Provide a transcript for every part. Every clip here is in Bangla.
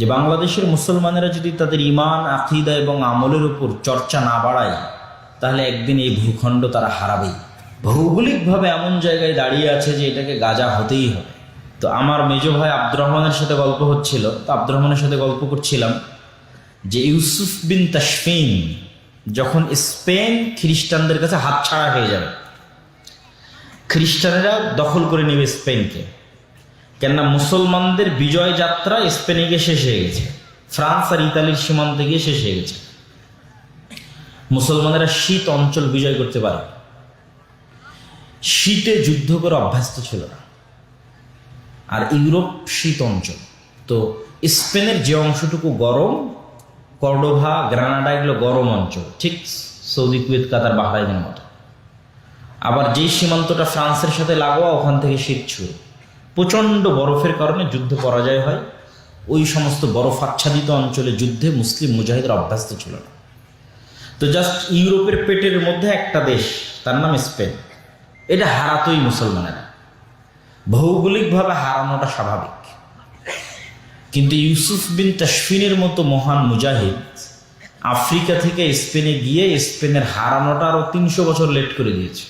যে বাংলাদেশের মুসলমানেরা যদি তাদের ঈমান, আকীদা এবং আমলের উপর চর্চা না বাড়ায়, তাহলে একদিন এই ভূখণ্ড তারা হারাবেই। ভৌগোলিকভাবে এমন জায়গায় দাঁড়িয়ে আছে যে এটাকে গাজা হতেই হবে। তো আমার মেজ ভাই আব্দুর রহমানের সাথে গল্প হচ্ছিল, তো আব্দুর রহমানের সাথে গল্প করছিলাম যে ইউসুফ বিন তাশফিন যখন স্পেন খ্রিস্টানদের কাছে হাতছাড়া হয়ে যাবে, খ্রিস্টানেরা দখল করে নেবে স্পেনকে, কেননা মুসলমানদের বিজয় যাত্রা স্পেনে গিয়ে শেষ হয়ে গেছে, ফ্রান্স আর ইতালির সীমান্তে গিয়ে শেষ হয়ে গেছে। মুসলমানেরা শীত অঞ্চল বিজয় করতে পারে, শীতে যুদ্ধ করে অভ্যস্ত ছিল না, আর ইউরোপ শীত অঞ্চল। তো স্পেনের যে অংশটুকু গরম, কর্ডোভা, গ্রানাডা, এগুলো গরম অঞ্চল, ঠিক সৌদি, কুয়েত, কাতার, বাহরাইনের মতো। আবার যেই সীমান্তটা ফ্রান্সের সাথে লাগোয়া, ওখান থেকে শীত ছুঁড়ে, প্রচণ্ড বরফের কারণে যুদ্ধ পরাজয় হয়। ওই সমস্ত বরফ আচ্ছাদিত অঞ্চলে যুদ্ধে মুসলিম মুজাহিদরা অভ্যস্ত ছিল না। তো জাস্ট ইউরোপের পেটের মধ্যে একটা দেশ, তার নাম স্পেন, এটা হারাতই মুসলমানেরা। ভৌগোলিকভাবে হারানোটা স্বাভাবিক, কিন্তু ইউসুফ বিন তাশফিনের মতো মহান মুজাহিদ আফ্রিকা থেকে স্পেনে গিয়ে স্পেনের হারানোটা আরো 300 বছর লেট করে দিয়েছে।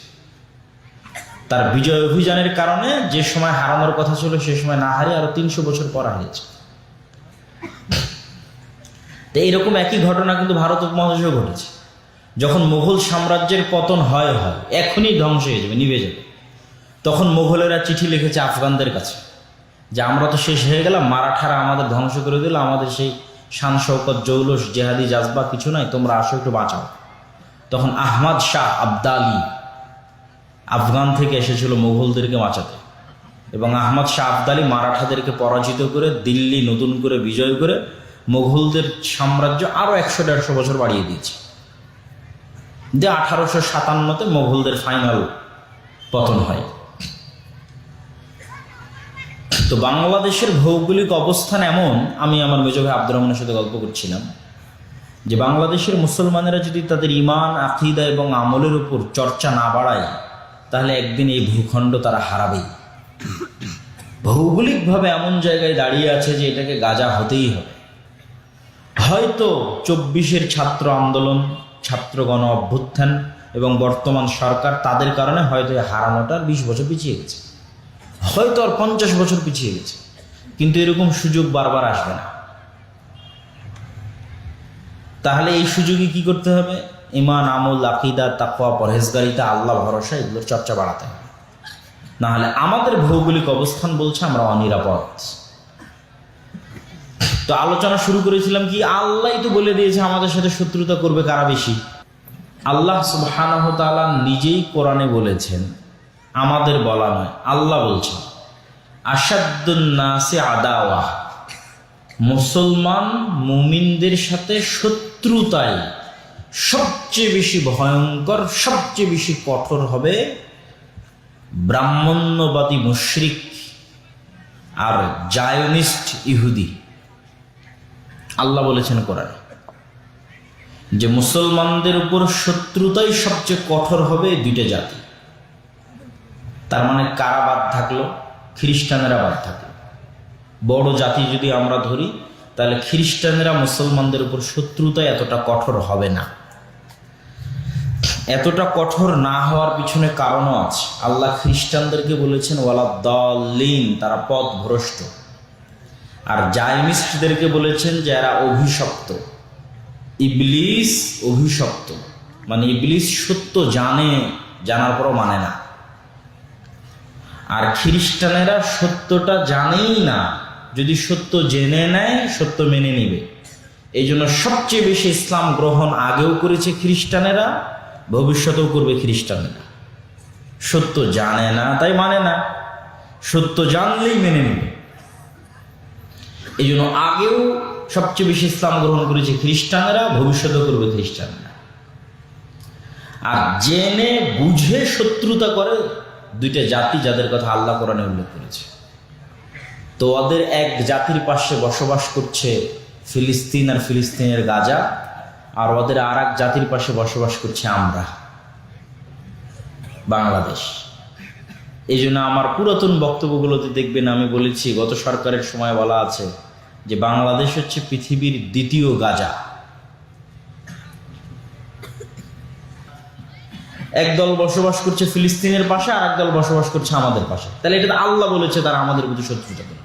তার বিজয় অভিযানের কারণে যে সময় হারানোর কথা ছিল সে সময় না হারিয়ে আরো 300 বছর পর হারিয়েছে। তো এইরকম একই ঘটনা কিন্তু ভারত উপমহাদেশেও ঘটেছে। যখন মুঘল সাম্রাজ্যের পতন হয়, এখনই ধ্বংস হয়ে যাবে, নিভে যাবে, তখন মুঘলেরা চিঠি লিখেছে আফগানদের কাছে যে আমরা তো শেষ হয়ে গেলাম, মারাঠারা আমাদের ধ্বংস করে দিল, আমাদের সেই শান শৌকত, জৌলুস, জেহাদি জাজবা কিছু নাই, তোমরা আসো একটু বাঁচাও। তখন আহমদ শাহ আবদালি আফগান থেকে এসেছিল মুঘলদেরকে বাঁচাতে, এবং আহমদ শাহ আবদালি মারাঠাদেরকে পরাজিত করে দিল্লি নতুন করে বিজয় করে মুঘলদের সাম্রাজ্য আরও 100-150 বছর বাড়িয়ে দিয়েছে। যে 1857-তে মুঘলদের ফাইনাল পতন হয়। তো বাংলাদেশের ভৌগোলিক অবস্থান এমন, আমি আমার মেজ ভাই আব্দুর রহমানের সাথে গল্প করছিলাম যে বাংলাদেশের মুসলমানেরা যদি তাদের ঈমান, আকীদা এবং আমলের উপর চর্চা না বাড়ায়, তাহলে একদিন এই ভূখণ্ড তারা হারাবেই। ভৌগোলিকভাবে এমন জায়গায় দাঁড়িয়ে আছে যে এটাকে গাজা হতেই হবে। হয়তো 24-এর ছাত্র আন্দোলন, ছাত্র গণ অভ্যুত্থান এবং বর্তমান সরকার, তাদের কারণে হয়তো হারানোটা 20 বছর পিছিয়ে গেছে, হয়তো আর 50 বছর পিছিয়ে গেছে, কিন্তু এরকম সুযোগ বারবার আসবে না। তাহলে এই সুযোগে কি করতে হবে? ঈমান, আমল, আকীদা, তাকওয়া, পরহেজগারিতা, আল্লাহ ভরসা, এগুলোর চর্চা বাড়াতে হবে। না হলে আমাদের ভৌগোলিক অবস্থান বলছে আমরা অনিরাপদ। তো আলোচনা শুরু করেছিলাম কি, আল্লাহই তো বলে দিয়েছে আমাদের সাথে শত্রুতা করবে কারা বেশি। আল্লাহ সুবহানাহু ওয়া তাআলা নিজেই কোরআনে বলেছেন, আমাদের বলা নয়, আল্লাহ বলছেন, আশাদ্দুন নাসি আদাওয়া, মুসলমান মুমিনদের সাথে শত্রুতায় সবচেয়ে বেশি ভয়ঙ্কর, সবচেয়ে বেশি কঠোর হবে ব্রাহ্মণ্যবাদী মুশরিক আর জায়নিস্ট ইহুদি। আল্লাহ বলেছেন কোরআনে যে মুসলমানদের উপর শত্রুতাই সবচেয়ে কঠোর হবে দুইটা জাতি। তার মানে কারা বাদ থাকলো? খ্রিস্টানেরা বাদ থাকলো। বড় জাতি যদি আমরা ধরি, তাহলে খ্রিস্টানেরা মুসলমানদের উপর শত্রুতায় এতটা কঠোর হবে না। এতটা কঠোর না হওয়ার পিছনে কারণও আছে। আল্লাহ খ্রিস্টানদেরকে বলেছেন ওয়ালাদ্দাল্লিন, তারা পথভ্রষ্ট। আর জায়নিস্টদেরকে বলেছেন যে এরা অভিশপ্ত, ইবলিস অভিশপ্ত, মানে ইবলিস সত্য জানে, জানার পরও মানে না। আর খ্রিস্টানেরা সত্যটা জানেই না, যদি সত্য জেনে নেয় সত্য মেনে নিবে। এই জন্য সবচেয়ে বেশি ইসলাম গ্রহণ আগেও করেছে খ্রিস্টানেরা, ভবিষ্যতেও করবে খ্রিস্টানেরা। সত্য জানে না তাই মানে না, সত্য জানলেই মেনে নিবে। এই জন্য আগেও সবচেয়ে বেশি ইসলাম গ্রহণ করেছে খ্রিস্টানেরা, ভবিষ্যতেও করবে খ্রিস্টানেরা। আর জেনে বুঝে শত্রুতা করে দুইটা জাতি, যাদের কথা আল্লাহ কোরআনে উল্লেখ করেছে। তো ওদের এক জাতির পাশে বসবাস করছে ফিলিস্তিন আর ফিলিস্তিনের গাজা, আর ওদের আর এক জাতির পাশে বসবাস করছে আমরা, বাংলাদেশ। এই জন্য আমার পুরাতন বক্তব্যগুলোতে দেখবেন আমি বলেছি, গত সরকারের সময় বলা আছে যে বাংলাদেশ হচ্ছে পৃথিবীর দ্বিতীয় গাজা। একদল বসবাস করছে ফিলিস্তিনের পাশে, আর একদল বসবাস করছে আমাদের পাশে। তাহলে এটা আল্লাহ বলেছে তারা আমাদের প্রতি শত্রুতা করে।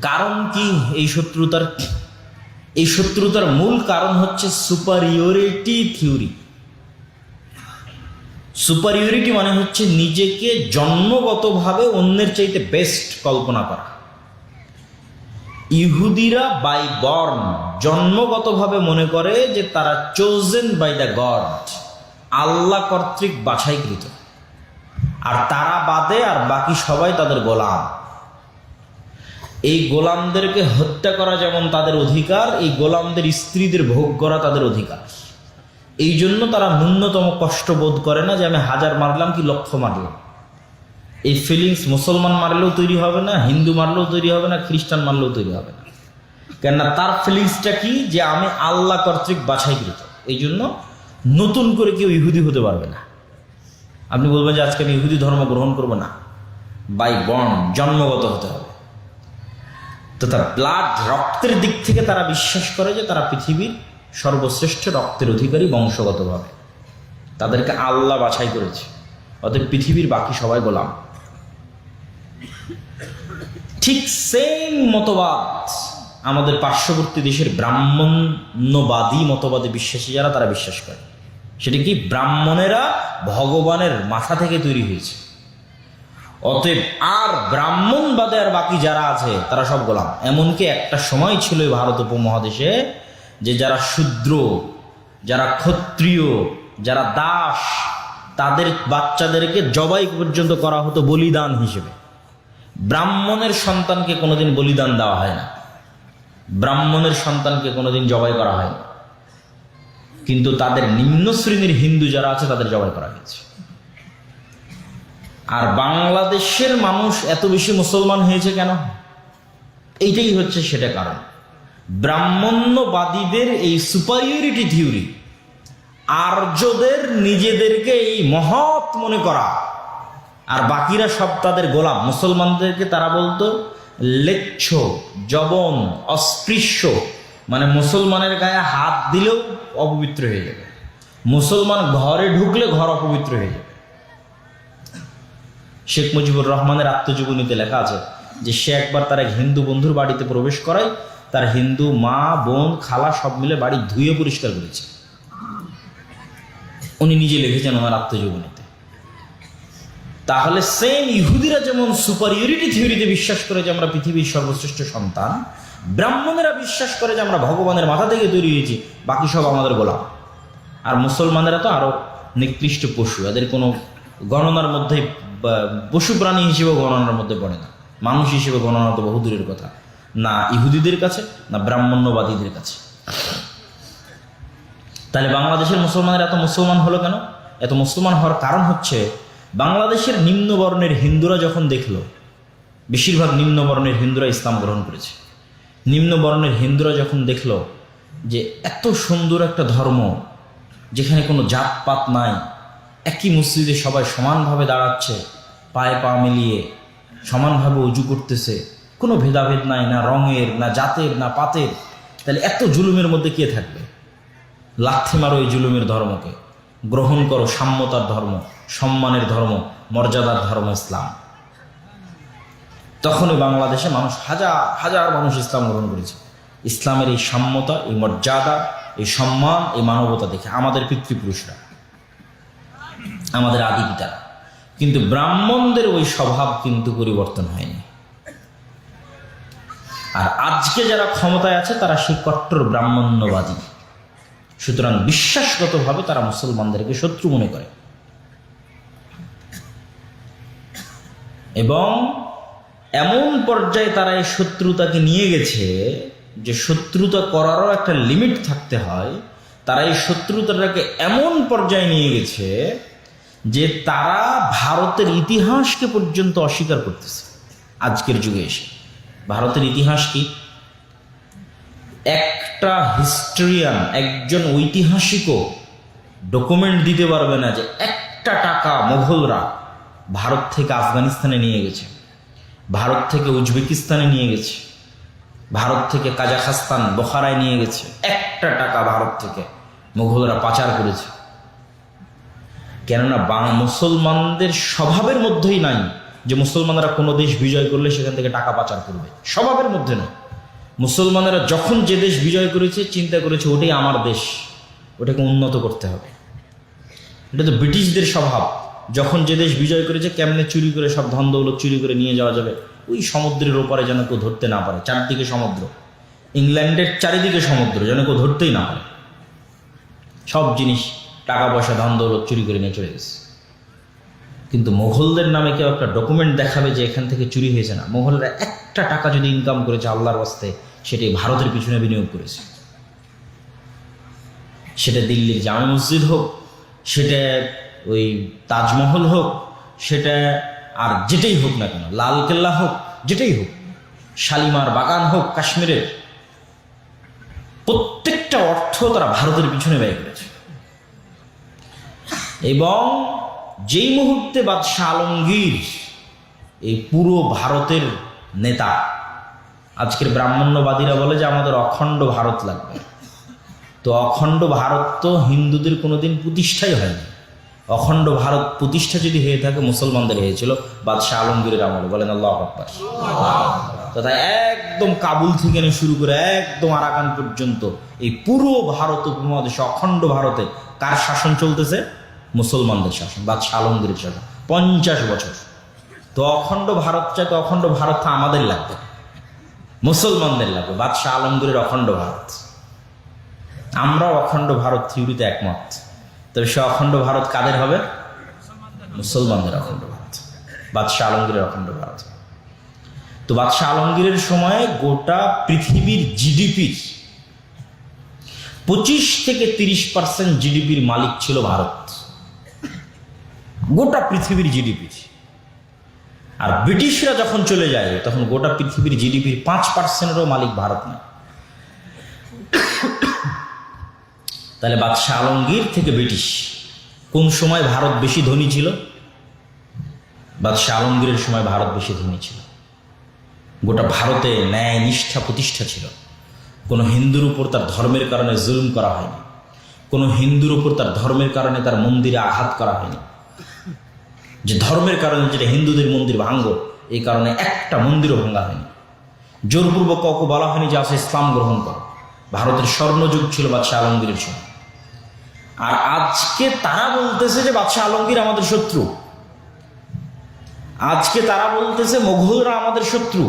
কারণ কি এই শত্রুতার? এই শত্রুতার মূল কারণ হচ্ছে সুপারিয়রিটি থিওরি। সুপারিয়রিটি মানে হচ্ছে নিজেকে জন্মগতভাবে অন্যের চাইতে বেস্ট কল্পনা করা। ইহুদিরা বাই বর্ন জন্মগতভাবে মনে করে যে তারা চোজেন বাই দ্য গড, আল্লাহ কর্তৃক বাছাইকৃত, আর তারা বাদে আর বাকি সবাই তাদের গোলাম। এই গোলামদেরকে হত্যা করা যেমন তাদের অধিকার, এই গোলামদের স্ত্রীদের ভোগ করা তাদের অধিকার। এই জন্য তারা ন্যূনতম কষ্ট বোধ করে না যে আমি 1000 মারলাম কি লক্ষ মারলাম। এই ফিলিংস মুসলমান মারলেও তৈরি হবে না, হিন্দু মারলেও তৈরি হবে না, খ্রিস্টান মারলেও তৈরি হবে না। কেননা তার ফিলিংসটা কি? যে আমি আল্লাহ কর্তৃক বাছাইকৃত। এই জন্য নতুন করে কেউ ইহুদি হতে পারবে না। আপনি বলবেন যে আজকে আমি ইহুদি ধর্ম গ্রহণ করব না, বাই বর্ন জন্মগত হতে হবে। তো তার ব্লাড রক্তের দিক থেকে তারা বিশ্বাস করে যে তারা পৃথিবীর সর্বশ্রেষ্ঠ রক্তের অধিকারী বংশগতভাবে। তাদেরকে আল্লাহ বাছাই করেছে, অতএব পৃথিবীর বাকি সবাই গোলাম। ঠিক সেম মতবাদ আমাদের পার্শ্ববর্তী দেশের ব্রাহ্মণ্যবাদী মতবাদে বিশ্বাসী যারা, তারা বিশ্বাস করে। সেটা কি? ব্রাহ্মণেরা ভগবানের মাথা থেকে তৈরি হয়েছে, অতএব আর ব্রাহ্মণবাদে আর বাকি যারা আছে তারা সব গোলাম। এমনকি একটা সময় ছিল ভারত উপমহাদেশে যে যারা শূদ্র, যারা ক্ষত্রিয়, যারা দাস, তাদের বাচ্চাদেরকে জবাই পর্যন্ত করা হতো বলিদান হিসেবে। ব্রাহ্মণের সন্তানকে কোনোদিন বলিদান দেওয়া হয় না, ব্রাহ্মণের সন্তানকে কোনোদিন জবাই করা হয় না, কিন্তু তাদের নিম্ন শ্রেণীর হিন্দু যারা আছে তাদের জবাই করা হয়েছে। আর বাংলাদেশের মানুষ এত বেশি মুসলমান হয়েছে কেন? এইটাই হচ্ছে সেটা কারণ। ব্রাহ্মণ্যবাদীদের এই সুপারিয়রিটি থিওরি, আর্যদের নিজেদেরকে এই মহৎ মনে করা, আর বাকিরা সব তাদের গোলাম। মুসলমানদেরকে তারা বলতো লেচ্ছ, জবন, অস্পৃশ্য, মানে মুসলমানের গায়ে হাত দিলেও অপবিত্র হয়ে যাবে, মুসলমান ঘরে ঢুকলে ঘর অপবিত্র হয়ে যাবে। শেখ মুজিবুর রহমানের আত্মজীবনীতে লেখা আছে যে সে একবার তার এক হিন্দু বন্ধুর বাড়িতে প্রবেশ করায় তার হিন্দু মা, বোন, খালা সব মিলে বাড়ি ধুয়ে পরিষ্কার করেছে। উনি নিজে লিখেছেন ওনার আত্মজীবনীতে। তাহলে সেম ইহুদিরা যেমন সুপারিয়রিটি থিওরিতে বিশ্বাস করে যে আমরা পৃথিবীর সর্বশ্রেষ্ঠ সন্তান, ব্রাহ্মণেরা বিশ্বাস করে যে আমরা ভগবানের মাথা থেকে তৈরি হয়েছি, বাকি সব আমাদের গোলাম। আর মুসলমানেরা তো আরো নিকৃষ্ট পশু, এদের কোনো গণনার মধ্যে, পশু প্রাণী হিসেবে গণনার মধ্যে পড়ে না, মানুষ হিসেবে গণনা তো বহু দূরের কথা, না ইহুদিদের কাছে না ব্রাহ্মণ্যবাদীদের কাছে। তাহলে বাংলাদেশের মুসলমানের এত মুসলমান হলো কেন? এত মুসলমান হওয়ার কারণ হচ্ছে বাংলাদেশের নিম্নবর্ণের হিন্দুরা যখন দেখলো, বেশিরভাগ নিম্নবর্ণের হিন্দুরা ইসলাম গ্রহণ করেছে, নিম্নবর্ণের হিন্দুরা যখন দেখলো যে এত সুন্দর একটা ধর্ম যেখানে কোনো জাতপাত নাই, একই মসজিদে সবাই সমানভাবে দাঁড়াচ্ছে, পায়ে পা মিলিয়ে সমানভাবে উজু করতেছে, কোনো ভেদাভেদ নাই, না রঙের, না জাতের, না পাতের, তাহলে এত জুলুমের মধ্যে কে থাকবে? লাথি মারো এই জুলুমের ধর্মকে, গ্রহণ করো সাম্যতার ধর্ম, সম্মানের ধর্ম, মর্যাদার ধর্ম ইসলাম। তখনই বাংলাদেশে মানুষ, হাজার হাজার মানুষ ইসলাম গ্রহণ করেছে। ইসলামের এই সাম্যতা, এই মর্যাদা, এই সম্মান, এই মানবতা দেখে আমাদের পিতৃপুরুষরা, আমাদের আদি পিতারা। কিন্তু ব্রাহ্মণদের ওই স্বভাব কিন্তু পরিবর্তন হয়নি। আর আজকে যারা ক্ষমতায় আছে তারা সেই কট্টর ব্রাহ্মণ্যবাদী। সুতরাং বিশ্বাসগতভাবে তারা মুসলমানদেরকে শত্রু মনে করে, এবং এমন পর্যায়ে তারা এই শত্রুতাকে নিয়ে গেছে যে শত্রুতা করারও একটা লিমিট থাকতে হয়। তারা এই শত্রুতাটাকে এমন পর্যায়ে নিয়ে গেছে যে তারা ভারতের ইতিহাসকে পর্যন্ত অস্বীকার করতেছে। আজকের যুগে এসে ভারতের ইতিহাস কি? একটা হিস্টোরিয়ান, একজন ঐতিহাসিকও ডকুমেন্ট দিতে পারবে না যে একটা টাকা মোগলরা ভারত থেকে আফগানিস্তানে নিয়ে গেছে, ভারত থেকে উজবেকিস্তানে নিয়ে গেছে, ভারত থেকে কাজাখস্তান বোখারায় নিয়ে গেছে, একটা টাকা ভারত থেকে মুঘলরা পাচার করেছে। কেননা মুসলমানদের স্বভাবের মধ্যেই নাই যে মুসলমানরা কোনো দেশ বিজয় করলে সেখান থেকে টাকা পাচার করবে, স্বভাবের মধ্যে নয়। মুসলমানেরা যখন যে দেশ বিজয় করেছে চিন্তা করেছে ওটাই আমার দেশ, ওটাকে উন্নত করতে হবে। এটা তো ব্রিটিশদের স্বভাব, যখন যে দেশ বিজয় করেছে কেমনে চুরি করে সব ধন দৌলত চুরি করে নিয়ে যাওয়া যাবে, ওই সমুদ্রের ওপারে যেন কেউ ধরতে না পারে। চারদিকে সমুদ্র, ইংল্যান্ডের চারিদিকে সমুদ্র, যেন কেউ ধরতেই না পারে। সব জিনিস টাকা পয়সা ধন দৌলত চুরি করে নিয়ে চলে গেছে। কিন্তু মোগলদের নামে কেউ একটা ডকুমেন্ট দেখাবে যে এখান থেকে চুরি হয়েছে না। মোগলরা একটা টাকা যদি ইনকাম করেছে আল্লাহর ওয়াস্তে, সেটাই ভারতের পিছনে বিনিয়োগ করেছে। সেটা দিল্লির জামে মসজিদ হোক, সেটা ওই তাজমহল হোক, সেটা আর যেটাই হোক না কেন, লালকেল্লা হোক, যেটাই হোক, শালিমার বাগান হোক কাশ্মীরের, প্রত্যেকটা অর্থ তারা ভারতের পিছনে ব্যয় করেছে। এবং যেই মুহূর্তে বাদশাহ আলমগীর এই পুরো ভারতের নেতা, আজকের ব্রাহ্মণ্যবাদীরা বলে যে আমাদের অখণ্ড ভারত লাগবে, তো অখণ্ড ভারত তো হিন্দুদের কোনোদিন প্রতিষ্ঠাই হয়নি। অখণ্ড ভারত প্রতিষ্ঠা যদি হয়ে থাকে মুসলমানদের হয়েছিল বাদশাহ আলমগীরের আমলে, বলেন আল্লাহু আকবার। তো তাই একদম কাবুল থেকে নিয়ে শুরু করে একদম আরাকান পর্যন্ত এই পুরো ভারত উপমহাদেশে অখণ্ড ভারতে কার শাসন চলতেছে? মুসলমানদের শাসন, বাদশাহ আলমগীরের শাসন 50 বছর। তো অখণ্ড ভারত চাই, তো অখণ্ড ভারত আমাদের লাগবে, মুসলমানদের লাগবে, বাদশাহ আলমগীরের অখণ্ড ভারত। আমরা অখণ্ড ভারত থিওরিতে একমত, তবে সে অখণ্ড ভারত কাদের হবে? মুসলমানদের অখণ্ড ভারত, বাদশাহ আলমগীরের অখণ্ড ভারত। তো বাদশাহ আলমগীরের সময় গোটা পৃথিবীর জিডিপির 25 থেকে 30% জিডিপির মালিক ছিল ভারত, গোটা পৃথিবীর জিডিপির। আর ব্রিটিশরা যখন চলে যায় তখন গোটা পৃথিবীর জিডিপির 5%-এরও মালিক ভারত নয়। তাহলে বাদশাহ আলমগীর থেকে ব্রিটিশ কোন সময় ভারত বেশি ধনী ছিল? বাদশাহ আলমগীরের সময় ভারত বেশি ধনী ছিল। গোটা ভারতে ন্যায় নিষ্ঠা প্রতিষ্ঠা ছিল। কোনো হিন্দুর উপর তার ধর্মের কারণে জুলুম করা হয়নি, কোনো হিন্দুর উপর তার ধর্মের কারণে তার মন্দিরে আঘাত করা হয়নি। যে ধর্মের কারণে যেটা হিন্দুদের মন্দির ভাঙ্গ, এই কারণে একটা মন্দিরও ভাঙ্গা হয়নি। জোরপূর্বক কাউকে বলা হয়নি যে আসে ইসলাম গ্রহণ করো। ভারতের স্বর্ণযুগ ছিল বাদশাহ আলমগীরের সময়। আর আজকে তারা বলতেছে যে বাদশাহ আলমগীর আমাদের শত্রু, আজকে তারা বলতেছে মোগলরা আমাদের শত্রু।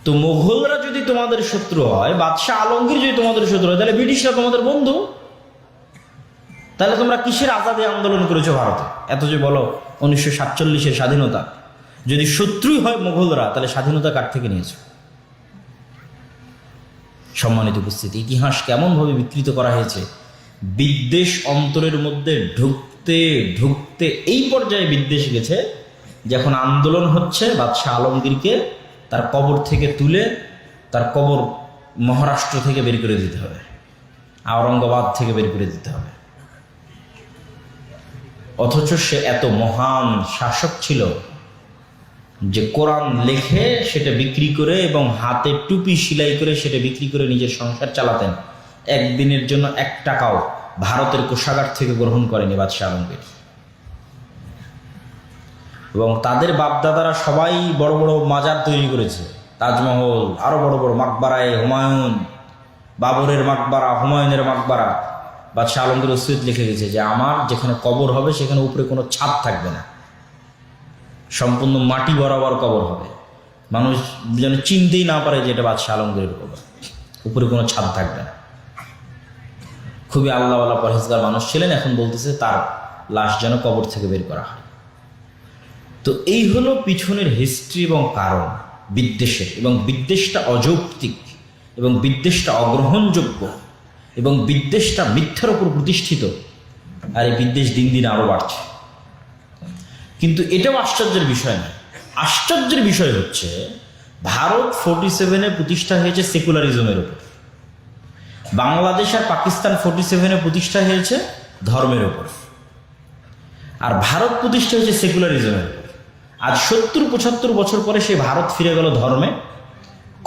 তো মোগলরা যদি তোমাদের শত্রু হয়, বাদশাহ আলমগীর যদি তোমাদের শত্রু হয়, তাহলে ব্রিটিশরা তোমাদের বন্ধু। তাহলে তোমরা কিসের আজাদী আন্দোলন করেছো ভারতে? এত যে বলো 1947-এর স্বাধীনতা, যদি শত্রুই হয় মোগলরা, তাহলে স্বাধীনতা কার থেকে নিয়েছো? সম্মানিত উপস্থিতি, ইতিহাস কেমনভাবে বিকৃত করা হয়েছে। বিদ্বেষ অন্তরের মধ্যে ঢুকতে ঢুকতে এই পর্যায়ে বিদ্বেষ গেছে, যখন আন্দোলন হচ্ছে বাদশাহ আলমগীরকে তার কবর থেকে তুলে তার কবর মহারাষ্ট্র থেকে বের করে দিতে হবে, আওরঙ্গাবাদ থেকে বের করে দিতে হবে। অথচ সে এত মহান শাসক ছিল যে কোরআন লেখে সেটা বিক্রি করে এবং হাতে টুপি সেলাই করে সেটা বিক্রি করে নিজের সংসার চালাতেন। একদিনের জন্য 1 টাকাও ভারতের কোষাগার থেকে গ্রহণ করেনি বাদশাহ আলমগীর। এবং তাদের বাপদাদারা সবাই বড় বড় মাজার তৈরি করেছে, তাজমহল, আরো বড় বড় মাকবারায় হুমায়ুন, বাবরের মাকবারা, হুমায়ুনের মাকবারা। বাদশাহ আলমগীর ওসিয়ত লিখে গেছে যে আমার যেখানে কবর হবে সেখানে উপরে কোনো ছাদ থাকবে না, সম্পূর্ণ মাটি বরাবর কবর হবে, মানুষ যেন চিনতেই না পারে যে এটা বাদশাহ আলমগীরের কবর, উপরে কোনো ছাদ থাকবে না। খুবই আল্লাহওয়ালা পরহেজগার মানুষ ছিলেন। এখন বলতেছে তার লাশ যেন কবর থেকে বের করা হয়। তো এই হলো পিছনের হিস্ট্রি এবং কারণ বিদ্বেষের। এবং বিদ্বেষটা অযৌক্তিক, এবং বিদ্বেষটা অগ্রহণযোগ্য, এবং বিদ্বেষটা মিথ্যার উপর প্রতিষ্ঠিত। আর এই বিদ্বেষ দিন দিন আরো বাড়ছে। কিন্তু এটাও আশ্চর্যের বিষয় নয়। আশ্চর্যের বিষয় হচ্ছে ভারত 47-এ প্রতিষ্ঠা হয়েছে সেকুলারিজমের উপর, বাংলাদেশ আর পাকিস্তান 47-এ প্রতিষ্ঠা হয়েছে ধর্মের উপর, আর ভারত প্রতিষ্ঠা হয়েছে সেকুলারিজমের উপর। আজ 70-75 বছর পরে সেই ভারত ফিরে গেল ধর্মে,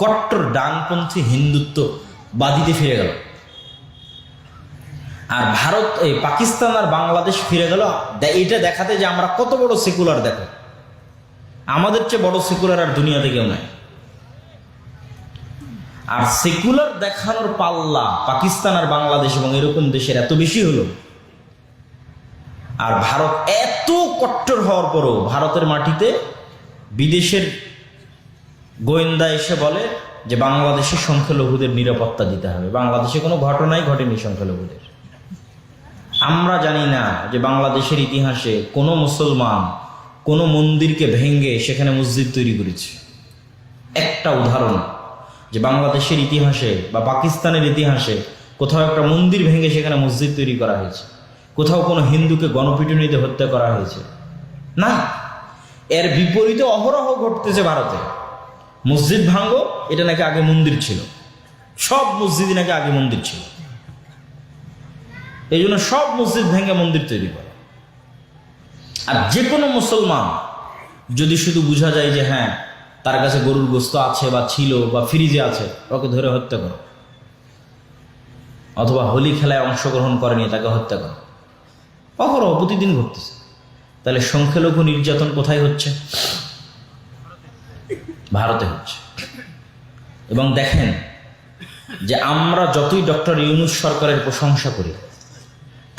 কট্টর ডানপন্থী হিন্দুত্ববাদীতে ফিরে গেল। আর ভারত, এই পাকিস্তান আর বাংলাদেশ ফিরে গেল এটা দেখাতে যে আমরা কত বড় সেকুলার। দেখো, আমাদের চেয়ে বড় সেকুলার আর দুনিয়াতে কেউ নাই। আর সেকুলার দেখানোর পাল্লা পাকিস্তান আর বাংলাদেশ এবং এরকম দেশের এত বেশি হলো, আর ভারত এত কট্টর হওয়ার পরও ভারতের মাটিতে বিদেশের গোয়েন্দা এসে বলে যে বাংলাদেশের সংখ্যালঘুদের নিরাপত্তা দিতে হবে। বাংলাদেশে কোনো ঘটনাই ঘটেনি সংখ্যালঘুদের। আমরা জানি না যে বাংলাদেশের ইতিহাসে কোনো মুসলমান কোনো মন্দিরকে ভেঙে সেখানে মসজিদ তৈরি করেছে। একটা উদাহরণ যে বাংলাদেশের ইতিহাসে বা পাকিস্তানের ইতিহাসে কোথাও একটা মন্দির ভেঙে সেখানে মসজিদ তৈরি করা হয়েছে, কোথাও কোনো হিন্দুকে গণপিটুনিতে হত্যা করা হয়েছে না। এর বিপরীতে অহরহ ঘটতেছে ভারতে। মসজিদ ভাঙ্গো, এটা নাকি আগে মন্দির ছিল। সব মসজিদই নাকি আগে মন্দির ছিল, এই জন্য সব মসজিদ ভেঙে মন্দির তৈরি করে। আর যে কোনো মুসলমান যদি শুধু বোঝা যায় যে হ্যাঁ তার কাছে গরুর গোস্ত আছে বা ছিল বা ফ্রিজে আছে, ওকে ধরে হত্যা করো। অথবা হোলি খেলায় অংশগ্রহণ করেনি, তাকে হত্যা করো। অহরহ প্রতিদিন ঘটতেছে। তাহলে সংখ্যালঘু নির্যাতন কোথায় হচ্ছে? ভারতে হচ্ছে। এবং দেখেন যে আমরা যতই ডক্টর ইউনূস সরকারের প্রশংসা করি,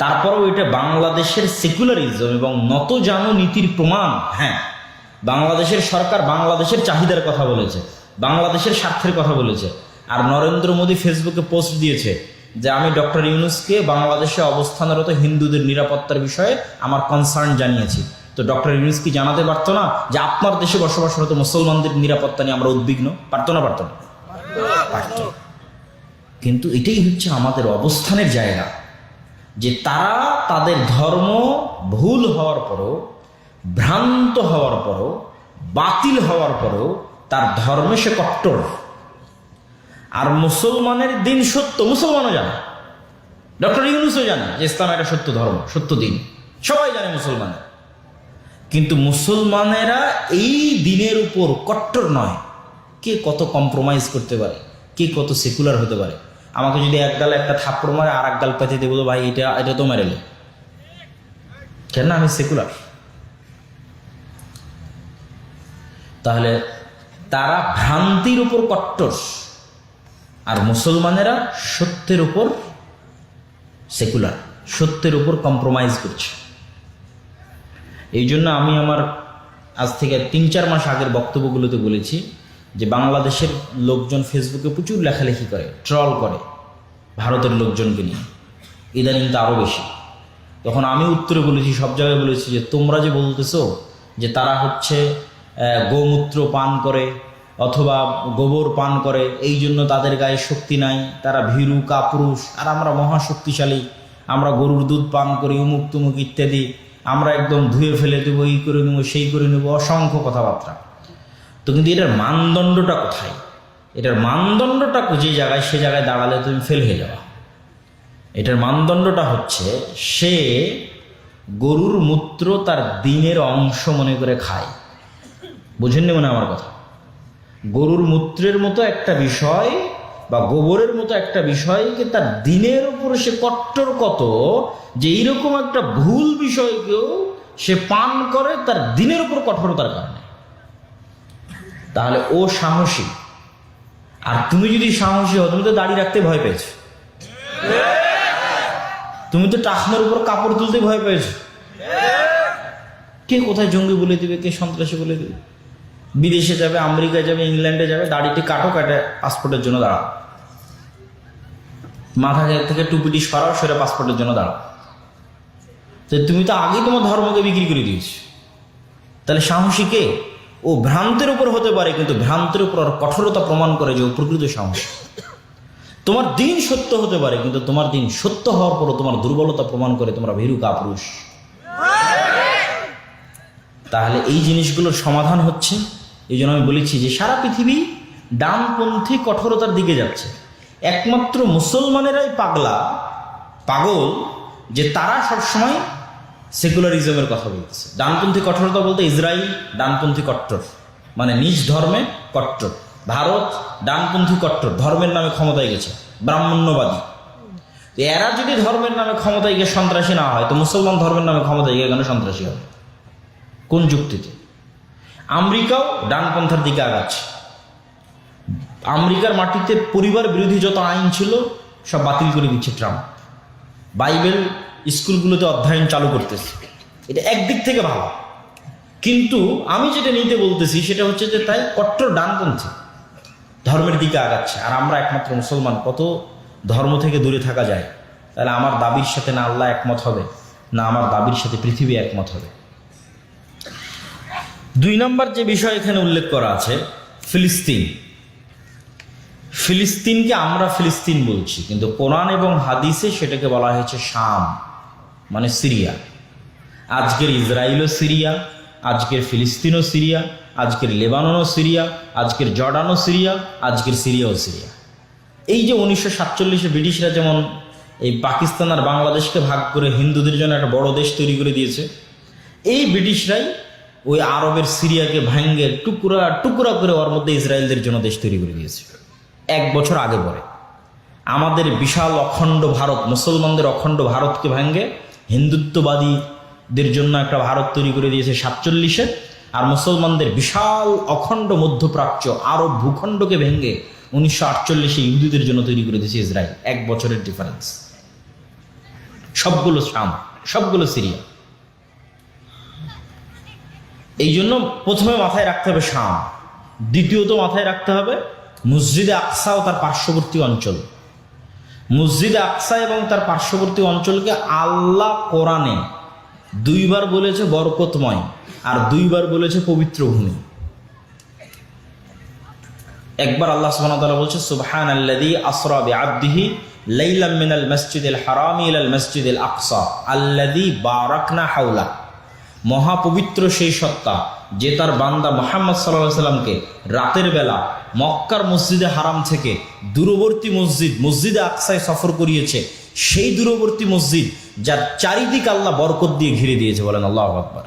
তারপরেও এটা বাংলাদেশের সেকুলারিজম এবং নতজানু নীতির প্রমাণ। হ্যাঁ, বাংলাদেশের সরকার বাংলাদেশের চাহিদার কথা বলেছে, বাংলাদেশের স্বার্থের কথা বলেছে। আর নরেন্দ্র মোদী ফেসবুকে পোস্ট দিয়েছে যে আমি ডক্টর ইউনূসকে বাংলাদেশে অবস্থানরত হিন্দুদের নিরাপত্তার বিষয়ে আমার কনসার্ন জানিয়েছি। তো ডক্টর ইউনূস কি জানাতে পারতো না যে আপনার দেশে বসবাসরত মুসলমানদের নিরাপত্তা নিয়ে আমরা উদ্বিগ্ন? পারতো না? পারতো না? পারতো। কিন্তু এটাই হচ্ছে আমাদের অবস্থানের জায়গা, যে তারা তাদের ধর্ম ভুল হওয়ার পরও, ভ্রান্ত হওয়ার পরও, বাতিল হওয়ার পরও তার ধর্মে সে কট্টর। আর মুসলমানের দিন সত্য, মুসলমানও জানে, ডক্টর ইউনূসও জানে যে ইসলাম একটা সত্য ধর্ম, সত্য দিন, সবাই জানে মুসলমান। কিন্তু মুসলমানেরা এই দিনের উপর কট্টর নয়। কে কত কম্প্রোমাইজ করতে পারে, কে কত সেকুলার হতে পারে। আমাকে যদি এক গালে একটা থাপ্পড় মারে আর এক গাল পেতে দেবো, ভাই এটা তো মেরেলে কেন, আমি সেকুলার। তাহলে তারা ভ্রান্তির উপর কট্টর, আর মুসলমানেরা সত্যের উপর সেকুলার, সত্যের উপর কম্প্রোমাইজ করছে। এই জন্য আমি আমার আজ থেকে ৩-৪ মাস আগের বক্তব্যগুলোতে বলেছি যে বাংলাদেশের লোকজন ফেসবুকে প্রচুর লেখালেখি করে, ট্রল করে ভারতের লোকজনকে নিয়ে, ইদানিং তো আরও বেশি। তখন আমি উত্তরে বলেছি, সব জায়গায় বলেছি যে তোমরা যে বলতেছো যে তারা হচ্ছে গোমূত্র পান করে অথবা গোবর পান করে, এই জন্য তাদের গায়ে শক্তি নাই, তারা ভীরু কাপুরুষ, আর আমরা মহাশক্তিশালী, আমরা গরুর দুধ পান করি, উমুক তুমুক ইত্যাদি, আমরা একদম ধুয়ে ফেলে দেবো, এই করে নেবো, সেই করে নেবো, অসংখ্য কথাবার্তা। তো কিন্তু এটার মানদণ্ডটা কোথায়? এটার মানদণ্ডটা যে জায়গায়, সে জায়গায় দাঁড়ালে তুমি ফেল হয়ে যাবা। এটার মানদণ্ডটা হচ্ছে সে গরুর মূত্র তার দিনের অংশ মনে করে খায়। বুঝেননি মনে আমার কথা? গরুর মূত্রের মতো একটা বিষয় বা গোবরের মতো একটা বিষয়কে তার দিনের উপরে সে কট্টর কত, যে এইরকম একটা ভুল বিষয়কেও সে পান করে তার দিনের উপর কঠোরতার কারণে। তাহলে ও সাহসী। আর তুমি যদি সাহসী হও, তুমি তো দাড়ি রাখতে ভয় পেয়েছো, তুমি তো টাকনোর উপর কাপড় তুলতে ভয় পেয়েছো। কে কোথায় জঙ্গি বলে দিবে, কে সন্ত্রাসী বলে দিবে। বিদেশে যাবে, আমেরিকায় যাবে, ইংল্যান্ডে যাবে, দাড়িটি কাটো, কাটে পাসপোর্টের জন্য দাঁড়াও, মাথা থেকে টুপিটি সরাও, সেটা পাসপোর্টের জন্য দাঁড়াও। তো তুমি তো আগেই তোমার ধর্মকে বিক্রি করে দিয়েছো। তাহলে সাহসী কে? ও ভ্রান্তের উপর হতে পারে, কিন্তু ভ্রান্তের উপর কঠোরতা প্রমাণ করে যে ও প্রকৃত সাহসী। তোমার দিন সত্য হতে পারে, কিন্তু তোমার দিন সত্য হওয়ার পরও তোমার দুর্বলতা প্রমাণ করে তোমরা ভীরু কাপুরুষ। তাহলে এই জিনিসগুলোর সমাধান হচ্ছে, এই জন্য আমি বলেছি যে সারা পৃথিবী ডানপন্থী কঠোরতার দিকে যাচ্ছে। একমাত্র মুসলমানেরাই পাগল যে তারা সবসময় সেকুলারিজমের কথা বলতেছে। ডানপন্থী কঠোরতা বলতে ইসরায়েল ডানপন্থী কট্টর, মানে নিজ ধর্মে কট্টর। ভারত ডানপন্থী কট্টর, ধর্মের নামে ক্ষমতায় গেছে, ব্রাহ্মণ্যবাদী। এরা যদি ধর্মের নামে ক্ষমতায় গিয়ে সন্ত্রাসী না হয়, তো মুসলমান ধর্মের নামে ক্ষমতায় গিয়ে কেন সন্ত্রাসী হবে? কোন যুক্তিতে? আমেরিকাও ডানপন্থার দিকে আগাচ্ছে। আমেরিকার মাটিতে পরিবার বিরোধী যত আইন ছিল সব বাতিল করে দিচ্ছে ট্রাম্প। বাইবেল স্কুলগুলোতে অধ্যয়ন চালু করতেছে। এটা একদিক থেকে ভালো, কিন্তু আমি যেটা নিতে বলতেছি সেটা হচ্ছে যে তাই কট্টর ডানপন্থী ধর্মের দিকে আগাচ্ছে, আর আমরা একমাত্র মুসলমান। কত ধর্ম থেকে দূরে থাকা যায়? তাহলে আমার দাবির সাথে না আল্লাহ একমত হবে, না আমার দাবির সাথে পৃথিবী একমত হবে। 2 নম্বর যে বিষয় এখানে উল্লেখ করা আছে, ফিলিস্তিন। ফিলিস্তিনকে আমরা ফিলিস্তিন বলছি, কিন্তু কোরআন এবং হাদিসে সেটাকে বলা হয়েছে শাম, মানে সিরিয়া। আজকের ইসরায়েলও সিরিয়া, আজকের ফিলিস্তিনও সিরিয়া, আজকের লেবাননও সিরিয়া, আজকের জর্ডানও সিরিয়া, আজকের সিরিয়াও সিরিয়া। এই যে 1947-এ ব্রিটিশরা যেমন এই পাকিস্তান আর বাংলাদেশকে ভাগ করে হিন্দুদের জন্য একটা বড় দেশ তৈরি করে দিয়েছে, এই ব্রিটিশরাই ওই আরবের সিরিয়াকে ভাঙ্গে টুকরা টুকরা করে ওর মধ্যে ইসরায়েলদের জন্য দেশ তৈরি করে দিয়েছে 1 বছর আগে পরে। আমাদের বিশাল অখণ্ড ভারত, মুসলমানদের অখণ্ড ভারতকে ভাঙ্গে হিন্দুত্ববাদীদের জন্য একটা ভারত তৈরি করে দিয়েছে 47-এ, আর মুসলমানদের বিশাল অখণ্ড মধ্যপ্রাচ্য আরব ভূখণ্ডকে ভেঙ্গে 1948-এ ইহুদিদের জন্য তৈরি করে দিয়েছে ইসরায়েল। 1 বছরের ডিফারেন্স। সবগুলো শাম, সবগুলো সিরিয়া। এই জন্য প্রথমে মাথায় রাখতে হবে শাম, দ্বিতীয়ত মাথায় রাখতে হবে মসজিদে আকসা ও তার পার্শ্ববর্তী অঞ্চল। মসজিদে আকসা এবং তার পার্শ্ববর্তী অঞ্চলকে আল্লাহ কোরআনে 2 বার বলেছে বরকতময়, আর 2 বার বলেছে পবিত্র ভূমি। একবার আল্লাহ সুবহানাহু ওয়া তাআলা বলছে সুবহানাল্লাযী আসরা বিআবদিহি লাইলাম মিনাল মাসজিদিল হারামি ইলাল মাসজিদিল আকসা আল্লাযী বারাকনা হাওলা। মহাপবিত্র সেই সত্তা যে তার বান্দা মুহাম্মদ সাল্লাল্লাহু আলাইহি সাল্লামকে রাতের বেলা মক্কার মসজিদে হারাম থেকে দূরবর্তী মসজিদে আকসায় সফর করিয়েছে, সেই দূরবর্তী মসজিদ যার চারিদিক আল্লাহ বরকত দিয়ে ঘিরে দিয়েছে। বলেন আল্লাহু আকবার।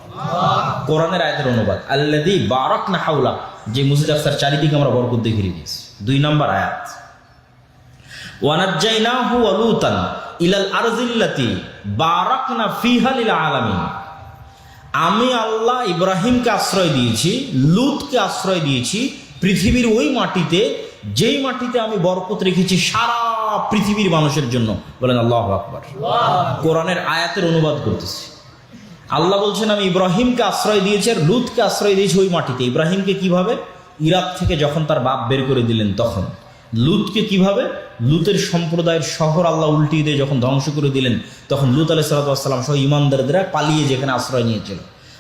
কোরআনের আয়াতের অনুবাদ আল্লাযী বারাকনা হাওলা, যে মসজিদ আকসার চারিদিকে আমরা বরকত দিয়ে ঘিরে দিয়েছি। 2 নম্বর আয়াত ওয়া নাজ্জাইনাহু ওয়া লূতান ইলাল আরজিল্লাতি বারাকনা ফিহা লিল আলামিন। আমি আল্লাহ ইব্রাহিমকে আশ্রয় দিয়েছি, লূতকে আশ্রয় দিয়েছি পৃথিবীর ওই মাটিতে, যেই মাটিতে আমি বরকত রেখেছি সারা পৃথিবীর মানুষের জন্য। বলেন আল্লাহু আকবার। কোরআনের আয়াতের অনুবাদ করতেছি। আল্লাহ বলছেন আমি ইব্রাহিমকে আশ্রয় দিয়েছি আর লূতকে আশ্রয় দিয়েছি ওই মাটিতে। ইব্রাহিমকে কিভাবে? ইরাক থেকে যখন তার বাপ বের করে দিলেন তখন। লূতকে কিভাবে? লূতের সম্প্রদায়ের শহর আল্লাহ উল্টিয়ে দিয়ে যখন ধ্বংস করে দিলেন তখন লূত আলাইহিস সালাম সহ ঈমানদাররা পালিয়ে যেখানে আশ্রয় নিয়েছিল।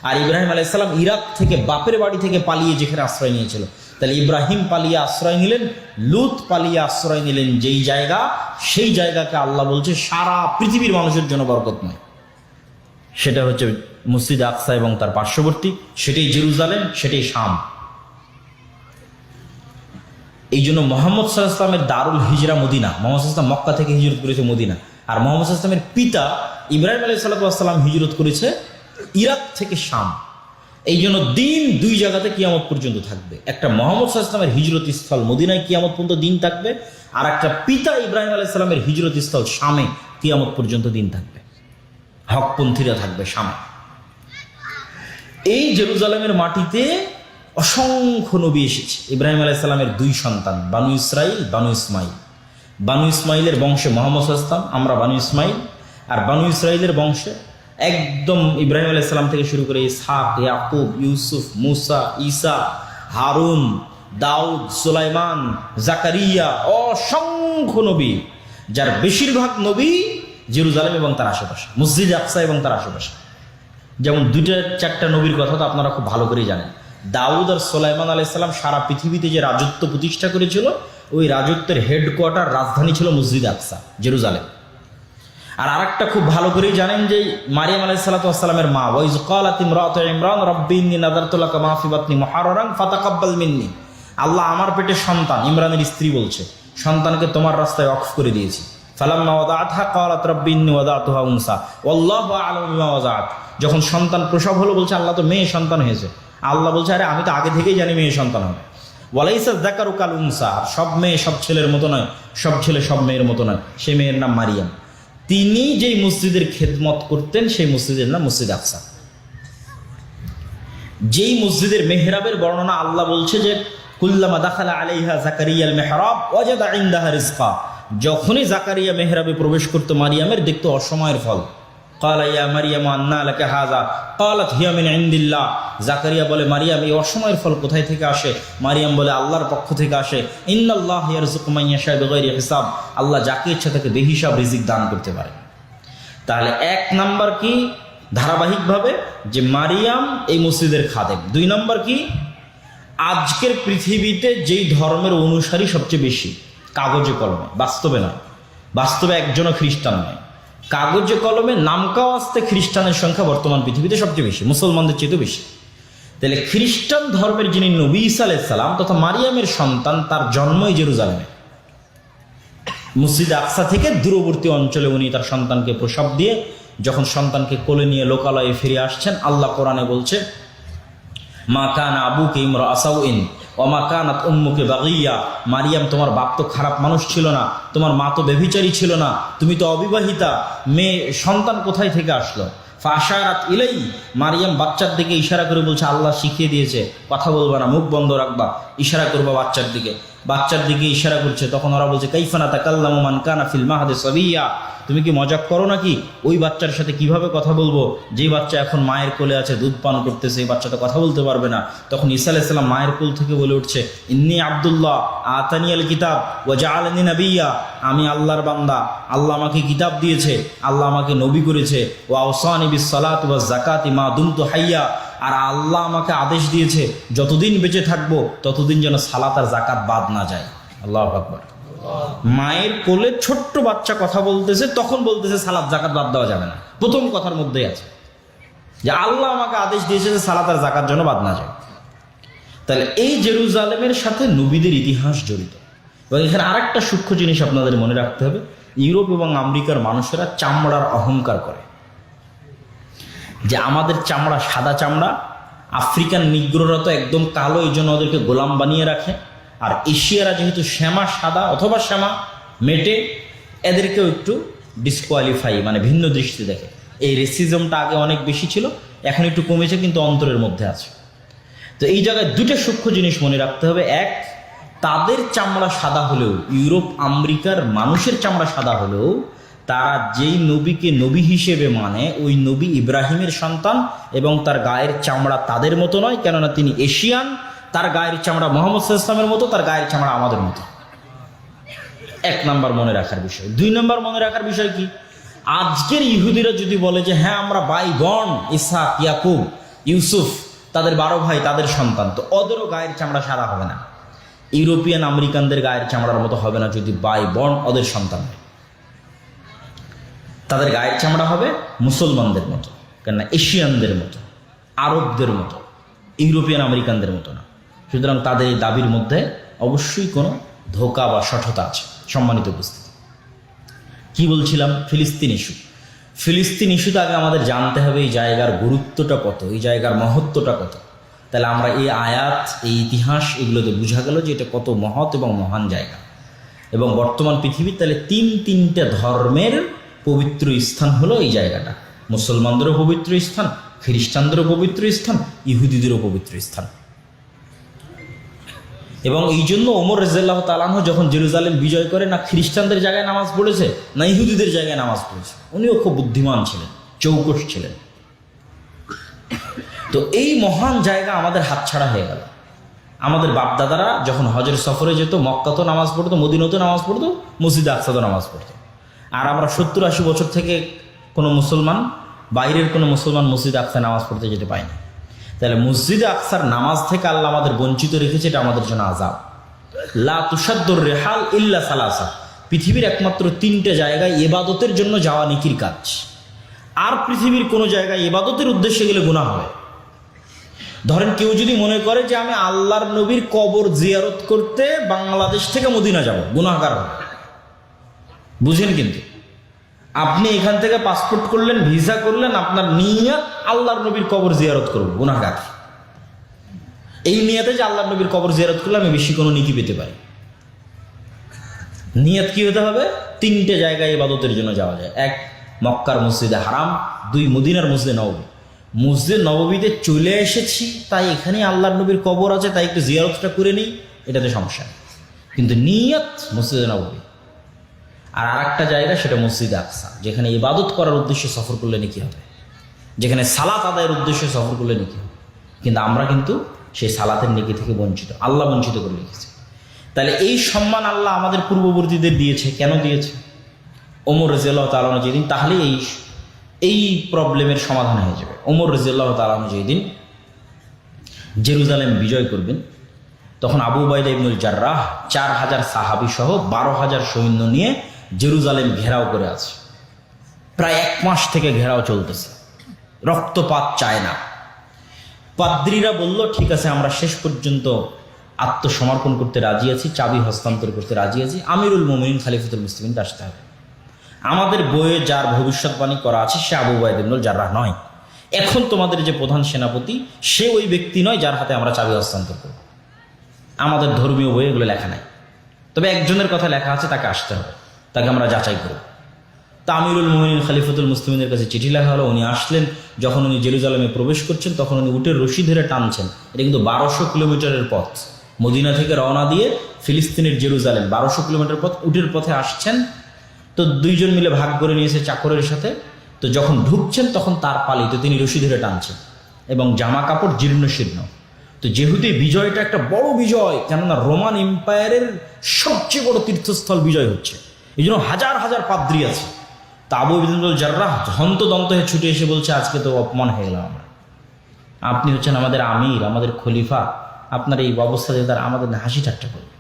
আর ইব্রাহিম আলাইহিস সালাম ইরাক থেকে বাপের বাড়ি থেকে পালিয়ে যেখানে আশ্রয় নিয়েছিল। তাহলে ইব্রাহিম পালিয়ে আশ্রয় নিলেন, লূত পালিয়ে আশ্রয় নিলেন যেই জায়গা, সেই জায়গাকে আল্লাহ বলছে সারা পৃথিবীর মানুষের জন্য বরকতময়। সেটা হচ্ছে মসজিদ আকসা এবং তার পার্শ্ববর্তী, সেটাই জেরুজালেম, সেটাই শাম। এই জন্য মোহাম্মদ সাল্লাল্লাহু আলাইহি ওয়াসাল্লামের দারুল হিজরা মদিনা। মোহাম্মদ সাল্লাল্লাহু আলাইহি ওয়াসাল্লাম মক্কা থেকে হিজরত করেছে মদিনা, আর মোহাম্মদ সাল্লাল্লাহু আলাইহি ওয়াসাল্লামের পিতা ইব্রাহিম আলাইহিস সালাম হিজরত করেছে ইরাক থেকে শাম। এই জন্য দিন 2 জায়গাতে কিয়ামত পর্যন্ত থাকবে। একটা মোহাম্মদ সাল্লাল্লাহু আলাইহি ওয়াসাল্লামের হিজরত স্থল মদিনায় কিয়ামত পর্যন্ত দিন থাকবে, আর একটা পিতা ইব্রাহিম আলাইহিস সালামের হিজরত স্থল শামে কিয়ামত পর্যন্ত দিন থাকবে। হকপন্থীরা থাকবে শামে। এই জেরুজালেমের মাটিতে অসংখ্য নবী এসেছে। ইব্রাহিম আলাইহিস সালামের 2 সন্তান, বানু ইসরাইল, বানু ইসমাইল। বানু ইসমাইলের বংশে মোহাম্মদ সাল্লাল্লাহু আলাইহি ওয়াসাল্লাম, আমরা বানু ইসমাইল। আর বানু ইসরাইলের বংশে একদম ইব্রাহিম আলাইহিস সালাম থেকে শুরু করে ইসহাক, ইয়াকুব, ইউসুফ, মুসা, ঈসা, হারুন, দাউদ, সুলাইমান, জাকারিয়া, অসংখ্য নবী, যার বেশিরভাগ নবী জেরুজালেম এবং তার আশেপাশে, মসজিদ আকসা এবং তার আশেপাশে। যেমন 2-4টা নবীর কথা তো আপনারা খুব ভালো করেই জানেন। দাউদ আর সুলাইমান আলাইহিস সালাম সারা পৃথিবীতে যে রাজত্ব প্রতিষ্ঠা করেছিল, ওই রাজত্বের হেডকোয়ার্টার রাজধানী ছিল মসজিদ আকসা, জেরুজালেম। আর আরেকটা খুব ভালো করেই জানেন যে মারিয়াম আলাইহিস সালাতু ওয়াস সালামের মা, ওয়াইজ ক্বালাত ইমরাতু ইমরান রাব্বি ইন্নী নাযারতু লাকা মা ফি বাতনি মুহাররান ফাতাকাব্বাল মিন্নি। আল্লাহ আমার পেটে সন্তান, ইমরানের স্ত্রী বলছে, সন্তানকে তোমার রাস্তায় ওয়াকফ করে দিয়েছি। ফালাম্মা ওয়াদাআতহা ক্বালাত রাব্বি ইন্নী ওয়াদাতুহা উনসা ওয়াল্লাহু আ'লামু বিমা ওয়াদাআত। যখন সন্তান প্রসব হলো বলছে আল্লাহ তো মেয়ে সন্তান হয়েছে। আল্লাহ বলছে আরে আমি তো আগে থেকেই জানি মেয়ে সন্তান হবে। ওয়ালাইসা যাকারু কাল উনসা, সব মেয়ে সব ছেলের মতো নয়, সব ছেলে সব মেয়ের মতো নয়। সেই মেয়ের নাম মারিয়াম। তিনি যেই মসজিদের খেদমত করতেন সেই মসজিদের নাম মসজিদ আকসা। যেই মসজিদের মেহরাবের বর্ণনা আল্লাহ বলছে যে কুল্লামা দাখালা আলাইহা জাকারিয়াল মেহরাব ওয়াজাদা ইনদাহা রিজকা, যখনই জাকারিয়া মেহরাবে প্রবেশ করতো মারিয়ামের দেখতো অসময়ের ফল। ক্বালা ইয়া মারিয়াম আন্না লাকা হাযা ক্বালাত হিয়া মিন ইনদিল্লাহ, জাকারিয়া বলে মারিয়াম এই অসময়ের ফল কোথায় থেকে আসে? মারিয়াম বলে আল্লাহর পক্ষ থেকে আসে। ইন্নাল্লাহা ইয়ারযুকু মান ইয়াশা বিগাইরি হিসাব, আল্লাহ যাকে ইচ্ছা তাকে বেহিসাব রিজিক দান করতে পারে। তাহলে এক নাম্বার কি ধারাবাহিকভাবে যে মারিয়াম এই মসজিদের খাদেম। দুই নাম্বার কি আজকের পৃথিবীতে যেই ধর্মের অনুসারী সবচেয়ে বেশি, কাগজে কলমে, বাস্তবে নয়, বাস্তবে একজনও খ্রিস্টান নয়, কাগজে কলমে নামকাও আসতে খ্রিস্টানের সংখ্যা বর্তমান পৃথিবীতে সবচেয়ে বেশি, মুসলমানদের চেয়েও বেশি। তাহলে খ্রিস্টান ধর্মের যিনি নবী ঈসা আলাইহিস সালাম তথা মারিয়ামের সন্তান, তার জন্মই জেরুজালেমে, মসজিদ আকসা থেকে দূরবর্তী অঞ্চলে উনি তার সন্তানকে প্রসব দিয়ে যখন সন্তানকে কোলে নিয়ে লোকালয়ে ফিরে আসছেন, আল্লাহ কোরআনে বলছে মা কানা আবুকে ইমরা আসাউইন ওয়া মা কানাত উম্মুকে বাগিয়া, মারিয়াম তোমার বাপ তো খারাপ মানুষ ছিল না, তোমার মা তো ব্যভিচারী ছিল না, তুমি তো অবিবাহিতা, মেয়ে সন্তান কোথায় থেকে আসলো? ফাশারাত ইলাই, মারিয়াম বাচ্চার দিকে ইশারা করে বলছে আল্লাহ শিখিয়ে দিয়েছে কথা বলবা না, মুখ বন্ধ রাখবা, ইশারা করবা বাচ্চার দিকে, বাচ্চার দিকে ইশারা করছে। তখন ওরা বলছে কাইফা নাতাকাল্লামু মান কানা ফিল মাহদি সাবিয়্যা, তুমি কি মজাক করো নাকি? ওই বাচ্চার সাথে কিভাবে কথা বলবো যেই বাচ্চা এখন মায়ের কোলে আছে, দুধ পান করতেছে, এই বাচ্চা তো কথা বলতে পারবে না। তখন ঈসা আলাইহিস সালাম মায়ের কোল থেকে বলে উঠছে ইন্নী আব্দুল্লাহ আতানিয়াল কিতাব ওয়া জাআলানি নাবিয়্যা, আমি আল্লাহর বান্দা, আল্লাহ আমাকে কিতাব দিয়েছে, আল্লাহ আমাকে নবী করেছে, ওয়া আওসানি বিস সালাতি ওয়াজ যাকাতি মা দুমতু হাইয়া, আর আল্লাহ আমাকে আদেশ দিয়েছে যতদিন বেঁচে থাকবো ততদিন যেন সালাত আর যাকাত বাদ না যায়। আল্লাহু আকবার। মায়ের কোলে ছোট্ট বাচ্চা কথা বলতেছে, তখন বলতেছে সালাত যাকাত বাদ দেওয়া যাবে না। প্রথম কথার মধ্যেই আছে যে আল্লাহ আমাকে আদেশ দিয়েছে যে সালাত আর যাকাত যেন বাদ না যায়। তাহলে এই জেরুজালেমের সাথে নবীদের ইতিহাস জড়িত। এবং এখানে আরেকটা সূক্ষ্ম জিনিস আপনাদের মনে রাখতে হবে, ইউরোপ এবং আমেরিকার মানুষেরা চামড়ার অহংকার করে যে আমাদের চামড়া সাদা চামড়া, আফ্রিকান নিগ্রোরা তো একদম কালো, এই জন্য ওদেরকে গোলাম বানিয়ে রাখে, আর এশিয়ারা যেহেতু শ্যামা সাদা অথবা শ্যামা মেটে, এদেরকেও একটু ডিসকোয়ালিফাই মানে ভিন্ন দৃষ্টি দেখে। এই রেসিজমটা আগে অনেক বেশি ছিল, এখন একটু কমেছে, কিন্তু অন্তরের মধ্যে আছে। তো এই জায়গায় দুটো সূক্ষ্ম জিনিস মনে রাখতে হবে। এক, তাদের চামড়া সাদা হলেও, ইউরোপ আমেরিকার মানুষের চামড়া সাদা হলেও, তারা যেই নবীকে নবী হিসেবে মানে ওই নবী ইব্রাহিমের সন্তান, এবং তার গায়ের চামড়া তাদের মতো নয়, কেননা তিনি এশিয়ান। তার গায়ের চামড়া মুহাম্মদ সাল্লাল্লাহু আলাইহি ওয়াসাল্লামের মতো, তার গায়ের চামড়া আমাদের মতো। এক নাম্বার মনে রাখার বিষয়। দুই নাম্বার মনে রাখার বিষয় কি, আজকের ইহুদিরা যদি বলে যে হ্যাঁ আমরা ভাই বোন, ইসহাক ইয়াকুব ইউসুফ তাদের 12 ভাই, তাদের সন্তান, তো ওদেরও গায়ের চামড়া সাদা হবে না, ইউরোপিয়ান আমেরিকানদের গায়ের চামড়ার মতো হবে না। যদি ভাই বোন ওদের সন্তান হয়, তাদের গায়ের চামড়া হবে মুসলমানদের মতো, কেননা এশিয়ানদের মতো, আরবদের মতো, ইউরোপিয়ান আমেরিকানদের মতো না। সুতরাং তাদের এই দাবির মধ্যে অবশ্যই কোনো ধোঁকা বা সঠতা আছে। সম্মানিত উপস্থিতি, কি বলছিলাম? ফিলিস্তিন ইস্যু। ফিলিস্তিন ইস্যুতে আগে আমাদের জানতে হবে এই জায়গার গুরুত্বটা কত, এই জায়গার মহত্বটা কত। তাহলে আমরা এই আয়াত, এই ইতিহাস, এগুলোতে বোঝা গেল যে এটা কত মহৎ এবং মহান জায়গা। এবং বর্তমান পৃথিবীর তাহলে তিনটা ধর্মের পবিত্র স্থান হলো এই জায়গাটা। মুসলমানদেরও পবিত্র স্থান, খ্রিস্টানদেরও পবিত্র স্থান, ইহুদিদেরও পবিত্র স্থান। এবং এই জন্য ওমর রাদিয়াল্লাহু তাআলা আনহু যখন জেরুজালেম বিজয় করে, না খ্রিস্টানদের জায়গায় নামাজ পড়েছে না ইহুদিদের জায়গায় নামাজ পড়েছে। উনিও খুব বুদ্ধিমান ছিলেন, চৌকস ছিলেন। তো এই মহান জায়গা আমাদের হাতছাড়া হয়ে গেল। আমাদের বাপদাদারা যখন হজের সফরে যেত, মক্কাতেও নামাজ পড়তো, মদিনাতেও নামাজ পড়তো, মসজিদে আকসাতেও নামাজ পড়তো। আর আমরা 70-80 বছর থেকে কোনো মুসলমান, বাইরের কোনো মুসলমান মসজিদে আকসায় নামাজ পড়তে যেতে পায়নি। তাহলে মসজিদে আকসার নামাজ থেকে আল্লাহ আমাদের বঞ্চিত রেখেছে, এটা আমাদের জন্য আযাব। লা তুসাদ্দুর রিহাল ইল্লা সালাসা, পৃথিবীর একমাত্র 3টে জায়গায় ইবাদতের জন্য যাওয়া নেকির কাজ। আর পৃথিবীর কোনো জায়গায় ইবাদতের উদ্দেশ্যে গেলে গুনাহ হবে। ধরেন কেউ যদি মনে করে যে আমি আল্লাহর নবীর কবর জিয়ারত করতে বাংলাদেশ থেকে মদিনা যাব, গুনাহগার হবে। বুঝেন? কিন্তু আপনি এখান থেকে পাসপোর্ট করলেন, ভিসা করলেন, আপনার নিয়ত আল্লাহর নবীর কবর জিয়ারত করব, গুনাহগার। এই নিয়তে যে আল্লাহ নবীর কবর জিয়ারত করলে আমি বেশি কোনো নেকি পেতে পারি। নিয়ত কি হতে হবে? 3টে জায়গায় ইবাদতের জন্য যাওয়া যায়। 1 মক্কার মসজিদে হারাম, 2 মদিনার মসজিদে নববী। মসজিদ নববীতে চলে এসেছি, তাই এখানে আল্লাহ নবীর কবর আছে, তাই একটু জিয়ারতটা করে নিই, এটাতে সমস্যা নেই। কিন্তু নিয়ত মসজিদে নববী। আর আরেকটা জায়গা সেটা মসজিদে আকসা, যেখানে ইবাদত করার উদ্দেশ্যে সফর করলে নাকি হবে, যেখানে সালাত আদায়ের উদ্দেশ্যে সফর করলে নাকি হবে। কিন্তু আমরা কিন্তু সেই সালাতের নেকি থেকে বঞ্চিত, আল্লাহ বঞ্চিত করে রেখেছে। তাহলে এই সম্মান আল্লাহ আমাদের পূর্ববর্তীদের দিয়েছে। কেন দিয়েছে? ওমর রাদিয়াল্লাহু তাআলা আনহু যেদিন, তাহলে এই প্রবলেমের সমাধান হয়ে যাবে। ওমর রাদিয়াল্লাহু তাআলা আনহু যেদিন জেরুজালেম বিজয় করবেন, তখন আবু উবাইদা ইবনুল জাররাহ 4000 সাহাবী সহ 12,000 সৈন্য নিয়ে জেরুজালেম ঘেরাও করে আছে। প্রায় 1 মাস থেকে ঘেরাও চলতেছে, রক্তপাত চায় না। পাদ্রীরা বলল, ঠিক আছে, আমরা শেষ পর্যন্ত আত্মসমর্পণ করতে রাজি আছি, চাবি হস্তান্তর করতে রাজি আছি, আমিরুল মুমিনিন খলিফাতুল মুসলিমিনকে আসতে হবে। আমাদের বইয়ে যার ভবিষ্যৎবাণী করা আছে সে আবু উবাইদা ইবনুল জাররাহ নয়। এখন তোমাদের যে প্রধান সেনাপতি সে ওই ব্যক্তি নয় যার হাতে আমরা চাবি হস্তান্তর করব। আমাদের ধর্মীয় বইয়ে এগুলো লেখা নাই, তবে একজনের কথা লেখা আছে, তাকে আসতে হবে, তাকে আমরা যাচাই করব। তা আমিরুল মুমিনিন খলিফাতুল মুসলিমিনের কাছে চিঠি লেখা হলো। উনি আসলেন, যখন উনি জেরুজালেমে প্রবেশ করছেন তখন উনি উটের রশি ধরে টানছেন। এটা কিন্তু 1200 কিলোমিটারের পথ, মদিনা থেকে রওনা দিয়ে ফিলিস্তিনের জেরুজালেম 1200 কিলোমিটার পথ উটের পথে আসছেন। তো 2 জন মিলে ভাগ করে নিয়েছে চাকরের সাথে। তো যখন ঢুকছেন তখন তার পালি, তো তিনি রশি ধরে টানছেন এবং জামা কাপড় জীর্ণ শীর্ণ। তো যেহেতু এই বিজয়টা একটা বড় বিজয়, কেননা রোমান এম্পায়ারের সবচেয়ে বড় তীর্থস্থল বিজয় হচ্ছে, এই জন্য হাজার হাজার পাদ্রী আছে। তা আবু উবাইদা ইবনুল জাররাহ হন্তদন্ত হয়ে ছুটে এসে বলছে, আজকে তো অপমান হয়ে গেলাম আমরা, আপনি হচ্ছেন আমাদের আমির, আমাদের খলিফা, আপনার এই অবস্থাতে তারা আমাদের হাসি ঠাট্টা করবে।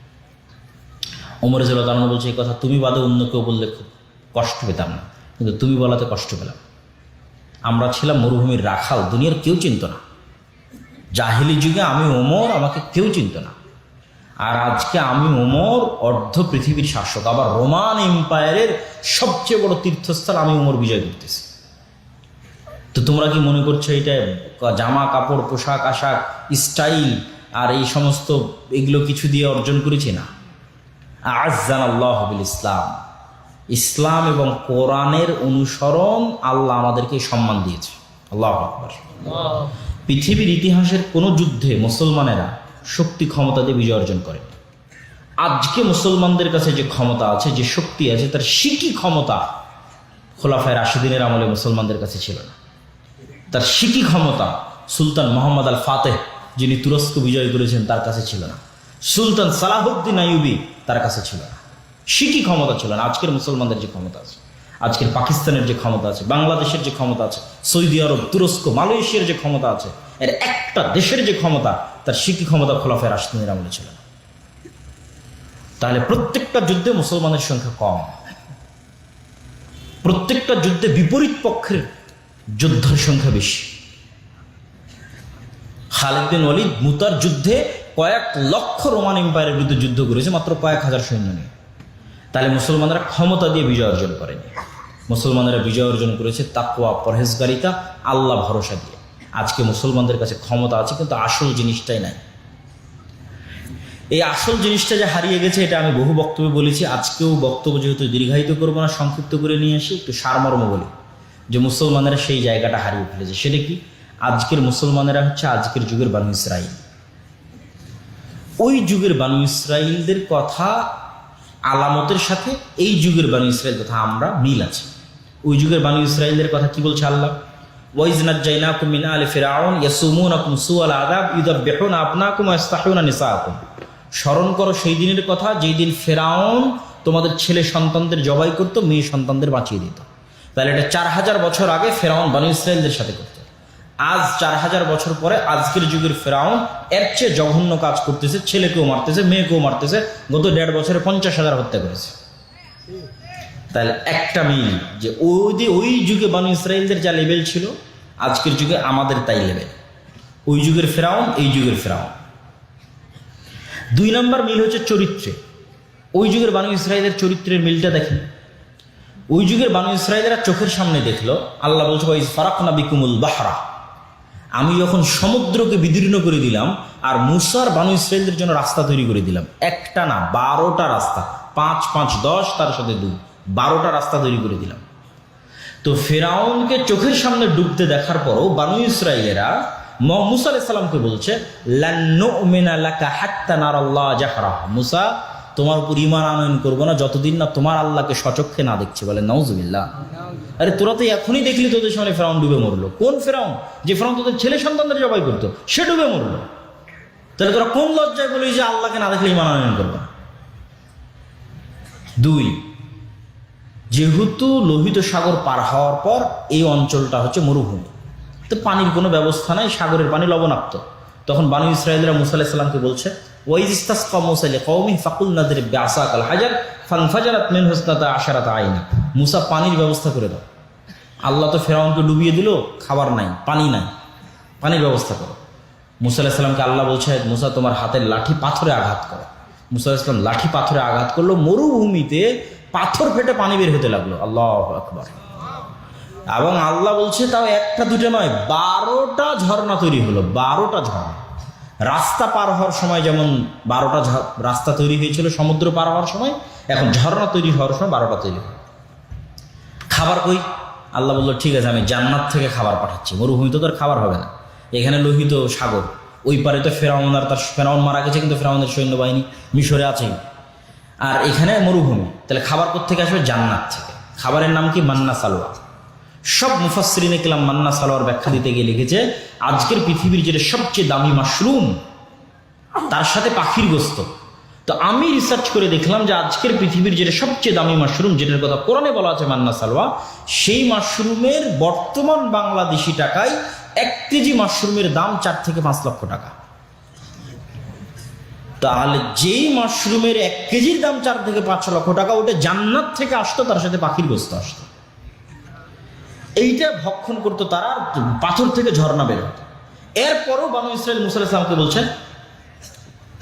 ওমর রাদিয়াল্লাহু তাআলা বলছে, এই কথা তুমি বাদে অন্য কেউ বললে খুব কষ্ট পেতাম না, কিন্তু তুমি বলাতে কষ্ট পেলাম। আমরা ছিলাম মরুভূমির রাখাল, দুনিয়ার কেউ চিনত না। জাহিলি যুগে আমি ওমর, আমাকে কেউ চিনত না। আর আজকে আমি ওমর অর্ধ পৃথিবীর শাসক, আবার রোমান এম্পায়ারের সবচেয়ে বড় তীর্থস্থল আমি ওমর বিজয় করতেছি। তো তোমরা কি মনে করছো এটা জামা কাপড়, পোশাক আশাক, স্টাইল আর এই সমস্ত এগুলো কিছু দিয়ে অর্জন করেছি? না। আ'আজ্জানাল্লাহু বিল ইসলাম, ইসলাম এবং কোরআনের অনুসরণ আল্লাহ আমাদেরকে সম্মান দিয়েছে। আল্লাহু আকবার। পৃথিবীর ইতিহাসের কোনো যুদ্ধে মুসলমানেরা শক্তি ক্ষমতা দিয়ে বিজয় অর্জন করে। আজকে মুসলমানদের কাছে যে ক্ষমতা আছে, যে শক্তি আছে, তার সিকি ক্ষমতা খোলাফায়ে রাশিদিনের আমলে মুসলমানদের কাছে ছিল না। তার সিকি ক্ষমতা সুলতান মোহাম্মদ আল ফাতেহ, যিনি তুরস্ক বিজয় করেছেন, তার কাছে ছিল না। সুলতান সালাহুদ্দিন আইয়ুবী তার কাছে ছিল না। সিকি ক্ষমতা ছিল না। আজকের মুসলমানদের যে ক্ষমতা আছে, আজকের পাকিস্তানের যে ক্ষমতা আছে, বাংলাদেশের যে ক্ষমতা আছে, সৌদি আরব, তুরস্ক, মালয়েশিয়ার যে ক্ষমতা আছে, এর একটা দেশের যে ক্ষমতা, তার সিকি ক্ষমতা খোলাফায়ে রাশিদিনের আমলে ছিল না। তাহলে প্রত্যেকটা যুদ্ধে মুসলমানের সংখ্যা কম, প্রত্যেকটা যুদ্ধে বিপরীত পক্ষের যোদ্ধার সংখ্যা বেশি। খালিদ বিন ওয়ালিদ মুতার যুদ্ধে কয়েক লক্ষ রোমান এম্পায়ারের বিরুদ্ধে যুদ্ধ করেছে মাত্র কয়েক হাজার সৈন্য নিয়ে। তাহলে মুসলমানরা ক্ষমতা দিয়ে বিজয় অর্জন করেনি, মুসলমানেরা বিজয় অর্জন করেছে তাকওয়া, পরহেজগারিতা, আল্লাহ ভরসা দিয়ে। আজকে মুসলমানদের কাছে ক্ষমতা আছে, কিন্তু আসল জিনিসটাই নাই। এই আসল জিনিসটা যে হারিয়ে গেছে, এটা আমি বহু বক্তব্যে বলেছি। আজকেও বক্তব্য যেহেতু দীর্ঘায়িত করবো না, সংক্ষিপ্ত করে নিয়ে আসি, একটু সারমর্ম বলি যে মুসলমানেরা সেই জায়গাটা হারিয়ে ফেলেছে। সেটা কি? আজকের মুসলমানেরা হচ্ছে আজকের যুগের বানু ইসরাইল। ওই যুগের বানু ইসরাইলদের কথা আলামতের সাথে এই যুগের বানু ইসরাইল কথা আমরা মিল আছে। ওই যুগের বানু ইসরাইলদের কথা কি বলছে আল্লাহ? ওয়াইজ নাজ্জাইনাকুম মিন আলি ফিরআউন ইয়াসুমুনাকুম সুআল আযাব ইউযাববিহুনা আবনাকুম ওয়া ইস্তাহয়ুনা নিসাআকুম। স্মরণ করো সেই দিনের কথা, যেই দিন ফিরআউন তোমাদের ছেলে সন্তানদের জবাই করতো, মেয়ে সন্তানদের বাঁচিয়ে দিত। তাহলে এটা 4000 বছর আগে ফিরআউন বানু ইসরাইলদের সাথে করত। আজ 4000 বছর পরে আজকের যুগের ফিরআউন এর চেয়ে জঘন্য কাজ করতেছে, ছেলেকেও মারতেছে, মেয়েকেও মারতেছে। গত 1.5 বছরে 50,000 হত্যা করেছে। তাহলে একটা মিল যে ওই যুগে বানু ইসরাইলদের যা লেভেল ছিল, আজকের যুগে আমাদের তাই লেভেল। ওই যুগের ফিরআউন, এই যুগের ফিরআউন। 2 নম্বর মিল হচ্ছে চরিত্রে। ওই যুগের বানু ইসরাইলের চরিত্রের মিলটা দেখেন। ওই যুগের বানু ইসরাইলেরা চোখের সামনে দেখলো, আল্লাহ বলছে ওয়াইজ ফারাকনা বিকুমুল বাহরা, আমি যখন সমুদ্রকে বিদীর্ণ করে দিলাম আর মুসার বানু ইসরায়েলদের জন্য রাস্তা তৈরি করে দিলাম, একটা না 12টা রাস্তা, 5 5 10 তার সাথে 2, 12টা রাস্তা তৈরি করে দিলাম। তো ফেরাউনকে চোখের সামনে ডুবতে দেখার পরও বানু ইসরায়েলেরা মুসা আলাইহিস সালামকে বলছে, লান নুমিনা লাকা হাত্তা নারাল্লাহ জাহরা, মুসা তোমার উপর ঈমান আনয়ন করবো না যতদিন না তোমার আল্লাহকে সচক্ষে না দেখছি। বলে নাউজুবিল্লাহ। আরে তোরা তো এখনই দেখলি তোদের সামনে ফেরাউন ডুবে মরলো। কোন ফেরাউন? যে ফেরাউন তোদের ছেলে সন্তানদের জবাই করতো, সে ডুবে মরলো। তাহলে তোরা কোন লজ্জায় বলি যে আল্লাহকে না দেখলে ঈমান আনয়ন করবো না? 2, যেহেতু লোহিত সাগর পার হওয়ার পর এই অঞ্চলটা হচ্ছে মরুভূমি, তো পানির কোনো ব্যবস্থা নাই, সাগরের পানি লবণাক্ত। তখন বানু ইসরায়েলরা মুসা আলাইহিস সালামকে বলছে, ওয়াইজ ইসতাসকা মুসা লিকওমিহি ফাকুল নাদরিব বিআসাকাল হাজার ফানফাজারাত মিনহু ইসনাতা আশারাতা আইনা। মুসা পানির ব্যবস্থা করে দাও। আল্লাহ তো ফেরাউনকে ডুবিয়ে দিল, খাবার নাই, পানি নাই, পানির ব্যবস্থা করো। মুসা আলাইহিস সালামকে আল্লাহ বলছে, মুসা তোমার হাতের লাঠি পাথরে আঘাত করো। মুসা আলাইহিস সালাম লাঠি পাথরে আঘাত করলো, মরুভূমিতে পাথর ফেটে পানি বের হতে লাগলো। আল্লাহু আকবার। এবং আল্লাহ বলছে তাও একটা দুটো নয়, 12টা ঝর্ণা তৈরি হলো, 12টা ঝর্ণা। রাস্তা পার হওয়ার সময় যেমন 12টা রাস্তা তৈরি হয়েছিল সমুদ্র পার হওয়ার সময়, এখন ঝর্ণা তৈরি হওয়ার সময় 12টা তৈরি হয়। খাবার কই? আল্লাহ বললো ঠিক আছে, আমি জান্নাত থেকে খাবার পাঠাচ্ছি। মরুভূমিতে তো আর খাবার হবে না, এখানে লোহিত সাগর, ওই পারে তো ফেরাউন আর তার ফেরাউন মারা গেছে, কিন্তু ফেরাউনের সৈন্যবাহিনী মিশরে আছেই, আর এখানে মরুভূমি। তাহলে খাবার কোত্থেকে আসবে? জান্নাত থেকে। খাবারের নাম কি? মান্না সালোয়া। সব মুফাসসিরিনে কেরাম মান্না সালোয়ার ব্যাখ্যা দিতে গিয়ে লিখেছে, আজকের পৃথিবীর যেটা সবচেয়ে দামি মাশরুম, তার সাথে পাখির গোস্ত। তো আমি রিসার্চ করে দেখলাম যে আজকের পৃথিবীর যেটা সবচেয়ে দামি মাশরুম, যেটার কথা কোরআনে বলা আছে মান্না সালোয়া, সেই মাশরুমের বর্তমান বাংলাদেশি টাকায় 1 কেজি মাশরুমের দাম 4 থেকে 5 লক্ষ টাকা। তাহলে যেই মাশরুমের 1 কেজির দাম 4 থেকে 5 লক্ষ টাকা, ওটা জান্নাত থেকে আসতো, তার সাথে পাখির গোস্ত আসতো। এইটা ভক্ষণ করতো তারা, পাথর থেকে ঝর্ণা বের হতো। এরপরও বানু ইসরাইল মুসা আলাইহিস সালামকে বলছে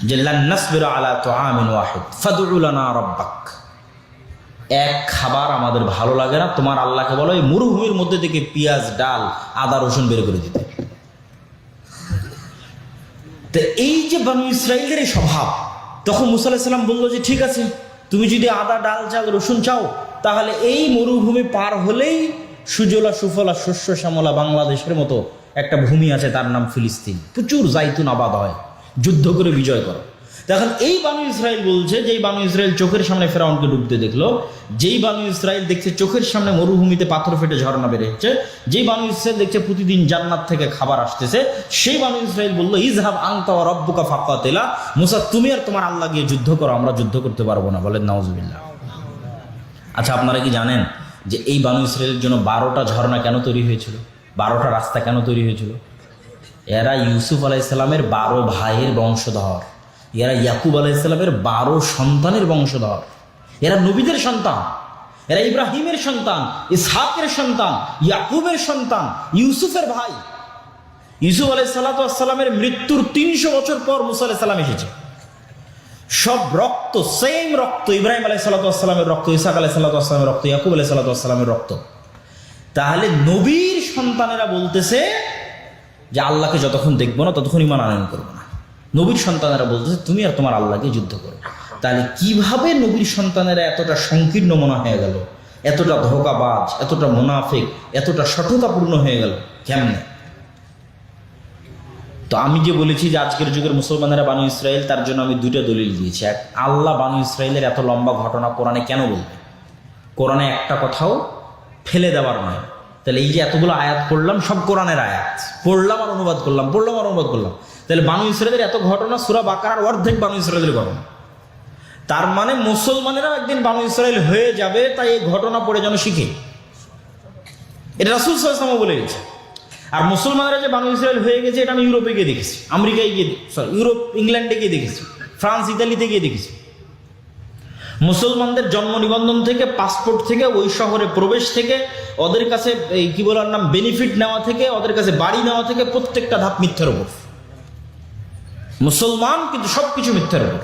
যে লান নাসবিরা আলা তুআমিন ওয়াহিদ ফাদউ লানা রাব্বাক, এক খাবার আমাদের ভালো লাগে না, তোমার আল্লাহকে বলো এই মরুভূমির মধ্যে থেকে পেঁয়াজ, ডাল, আদা, রসুন বের করে দিতে। তো এই যে বানু ইসরাইলের এই স্বভাব, তখন মুসা আলাইহিস সালাম বললো যে ঠিক আছে, তুমি যদি আদা, ডাল, চাল, রসুন চাও, তাহলে এই মরুভূমি পার হলেই সুজলা সুফলা শস্য শ্যামলা বাংলাদেশের মতো একটা ভূমি আছে, তার নাম ফিলিস্তিন, প্রচুর জাইতুন আবাদ হয়, যুদ্ধ করে বিজয় করো। তখন এই বানু ইসরাইল বলছে, যেই বানু ইসরাইল চোখের সামনে ফেরাউনকে ডুবতে দেখলো, যেই বানু ইসরাইল দেখছে চোখের সামনে মরুভূমিতে পাথর ফেটে ঝর্ণা বের হচ্ছে, যেই বানু ইসরাইল দেখছে প্রতিদিন জান্নাত থেকে খাবার আসতেছে, সেই বানু ইসরাইল বললো ইযহাব আনতা ওয়া রাব্বুকা ফাকাতিলা, মুসা তুমি আর তোমার আল্লাহ গিয়ে যুদ্ধ করো, আমরা যুদ্ধ করতে পারবো না। বলেন নাউজুবিল্লাহ। আচ্ছা, আপনারা কি জানেন যে এই বানু ইসরায়েলের জন্য 12টা ঝর্ণা কেন তৈরি হয়েছিল? 12টা রাস্তা কেন তৈরি হয়েছিল? এরা ইউসুফ আলাইহিস সালামের 12 ভাইয়ের বংশধর, এরা ইয়াকুব আলাইহিস সালামের 12 সন্তানের বংশধর, এরা নবীদের সন্তান, এরা ইব্রাহিমের সন্তান, ইসহাকের সন্তান, ইয়াকুবের সন্তান, ইউসুফের ভাই। ইউসুফ আলাইহিস সালামের মৃত্যুর 300 বছর পর মুসা আলাইহিস সালাম এসেছে। সব রক্ত, সেম রক্ত, ইব্রাহিম আলাইহিস সালামের রক্ত, ইসহাক আলাইহিস সালামের রক্ত, ইয়াকুব আলাইহিস সালামের রক্ত। তাহলে নবীর সন্তানেরা বলতেছে যে আল্লাহকে যতক্ষণ দেখবো না ততক্ষণ ঈমান আনয়ন করবো না। নবীর সন্তানেরা বলতেছে তুমি আর তোমার আল্লাহকে যুদ্ধ করো। তাহলে কিভাবে নবীর সন্তানেরা এতটা সংকীর্ণ মনা হয়ে গেল, এতটা ধোঁকাবাজ, এতটা মুনাফিক, এতটা সঠতাপূর্ণ হয়ে গেল কেমনে? তো আমি যে বলেছি যে আজকের যুগের মুসলমানেরা বানু ইসরাইল, তার জন্য আমি 2টা দলিল দিয়েছি। এক, আল্লাহ বানু ইসরাইলের এত লম্বা ঘটনা কোরআনে কেন বলবে? কোরআনে একটা কথাও ফেলে দেওয়ার নয়। তাহলে এই যে এতগুলো আয়াত পড়লাম, সব কোরআনের আয়াত, পড়লাম আর অনুবাদ করলাম, পড়লাম আর অনুবাদ করলাম। তাহলে বানু ইসরাইলের এত ঘটনা, সূরা বাকারার অর্ধেক বানু ইসরাইলের ঘটনা। তার মানে মুসলমানেরাও একদিন বানু ইসরাইল হয়ে যাবে, তাই এই ঘটনা পড়ে যেন শিখে। এটা রাসূল সাল্লাল্লাহু আলাইহি ওয়াসাল্লাম বলে গেছে। আর মুসলমানরা যে বানু ইসরাইল হয়ে গেছে, এটা আমি ইউরোপে গিয়ে দেখেছি, আমেরিকায় গিয়ে, ইউরোপ, ইংল্যান্ডে গিয়ে দেখেছি, ফ্রান্স, ইতালিতে গিয়ে দেখেছি। মুসলমানদের জন্ম নিবন্ধন থেকে, পাসপোর্ট থেকে, ওই শহরে প্রবেশ থেকে, ওদের কাছে এই কি বলার নাম বেনিফিট নেওয়া থেকে, ওদের কাছে বাড়ি নেওয়া থেকে, প্রত্যেকটা ধাপ মিথ্যার উপর। মুসলমান কিন্তু সবকিছু মিথ্যার উপর,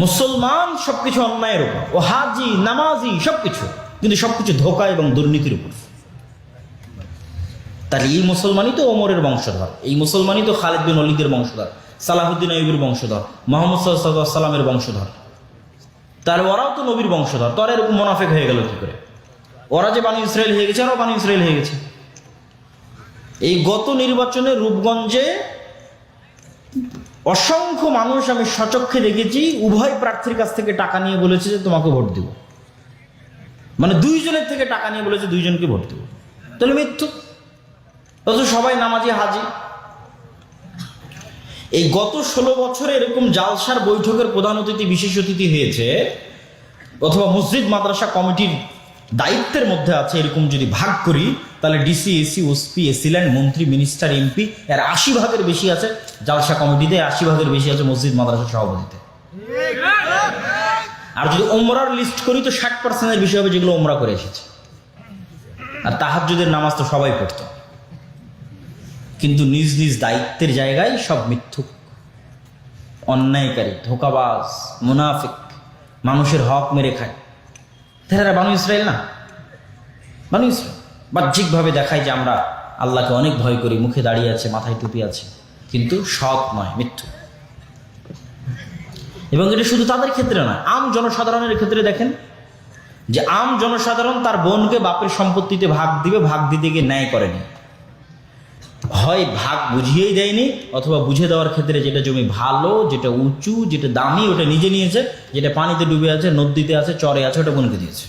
মুসলমান সবকিছু অন্যায়ের উপর, ও হাজি, নামাজি, সবকিছু, কিন্তু সবকিছু ধোঁকা এবং দুর্নীতির উপর। তাহলে এই মুসলমানই তো ওমরের বংশধর, এই মুসলমানই তো খালিদ বিন ওয়ালিদের বংশধর, সালাহুদ্দিন আইয়ুবের বংশধর, মোহাম্মদ সাল্লাল্লাহু আলাইহি সাল্লামের বংশধর। তাহলে ওরাও তো নবীর বংশধর, তো আর এরকম মুনাফিক হয়ে গেল কি করে? ওরা যে বানি ইসরাইল হয়ে গেছে, আরও বানি ইসরাইল হয়ে গেছে। এই গত নির্বাচনে রূপগঞ্জে অসংখ্য মানুষ আমি সচক্ষে দেখেছি উভয় প্রার্থীর কাছ থেকে টাকা নিয়ে বলেছে যে তোমাকে ভোট দিব, মানে দুইজনের থেকে টাকা নিয়ে বলেছে দুইজনকে ভোট দিব। তাহলে মৃত্যু, অথচ সবাই নামাজি হাজি। এই গত 16 বছরে এরকম জালসার বৈঠকের প্রধান অতিথি বিশেষ অতিথি হয়েছে অথবা মসজিদ মাদ্রাসা কমিটির দায়িত্বের মধ্যে আছে, এরকম যদি ভাগ করি তাহলে ডিসি, এসি, ওসপি, এসিল্যান্ড, মন্ত্রী, মিনিস্টার, এমপি এর 80 ভাগের বেশি আছে জালসা কমিটিতে, 80 ভাগের বেশি আছে মসজিদ মাদ্রাসা সভাপতিতে। আর যদি ওমরার লিস্ট করি তো 60% বেশি হবে যেগুলো ওমরা করে এসেছে। আর তাহাজ্জুদের নামাজ তো সবাই পড়তো, কিন্তু নিজ নিজ দায়িত্বের জায়গায় সব মিথ্যুক, অন্যায়কারী, ধোঁকাবাজ, মুনাফিক, মানুষের হক মেরে খায়। তারা বানু ইসরাইল না? বানু ইসরাইল বাহ্যিকভাবে দেখায় যে আমরা আল্লাহকে অনেক ভয় করি, মুখে দাঁড়িয়ে আছে, মাথায় টুপি আছে, কিন্তু সৎ নয়, মিথ্যু। এবং এটা শুধু তাদের ক্ষেত্রে নয়, আম জনসাধারণের ক্ষেত্রে দেখেন যে আম জনসাধারণ তার বোনকে বাপের সম্পত্তিতে ভাগ দিবে, ভাগ দিতে গিয়ে ন্যায় করেনি, হয় ভাগ বুঝিয়েই দেয়নি, অথবা বুঝে দেওয়ার ক্ষেত্রে যেটা জমি ভালো, যেটা উঁচু, যেটা দামি ওটা নিজে নিয়েছে, যেটা পানিতে ডুবে আছে, নদীতে আছে, চরে আছে, ওটা বোনকে দিয়েছে।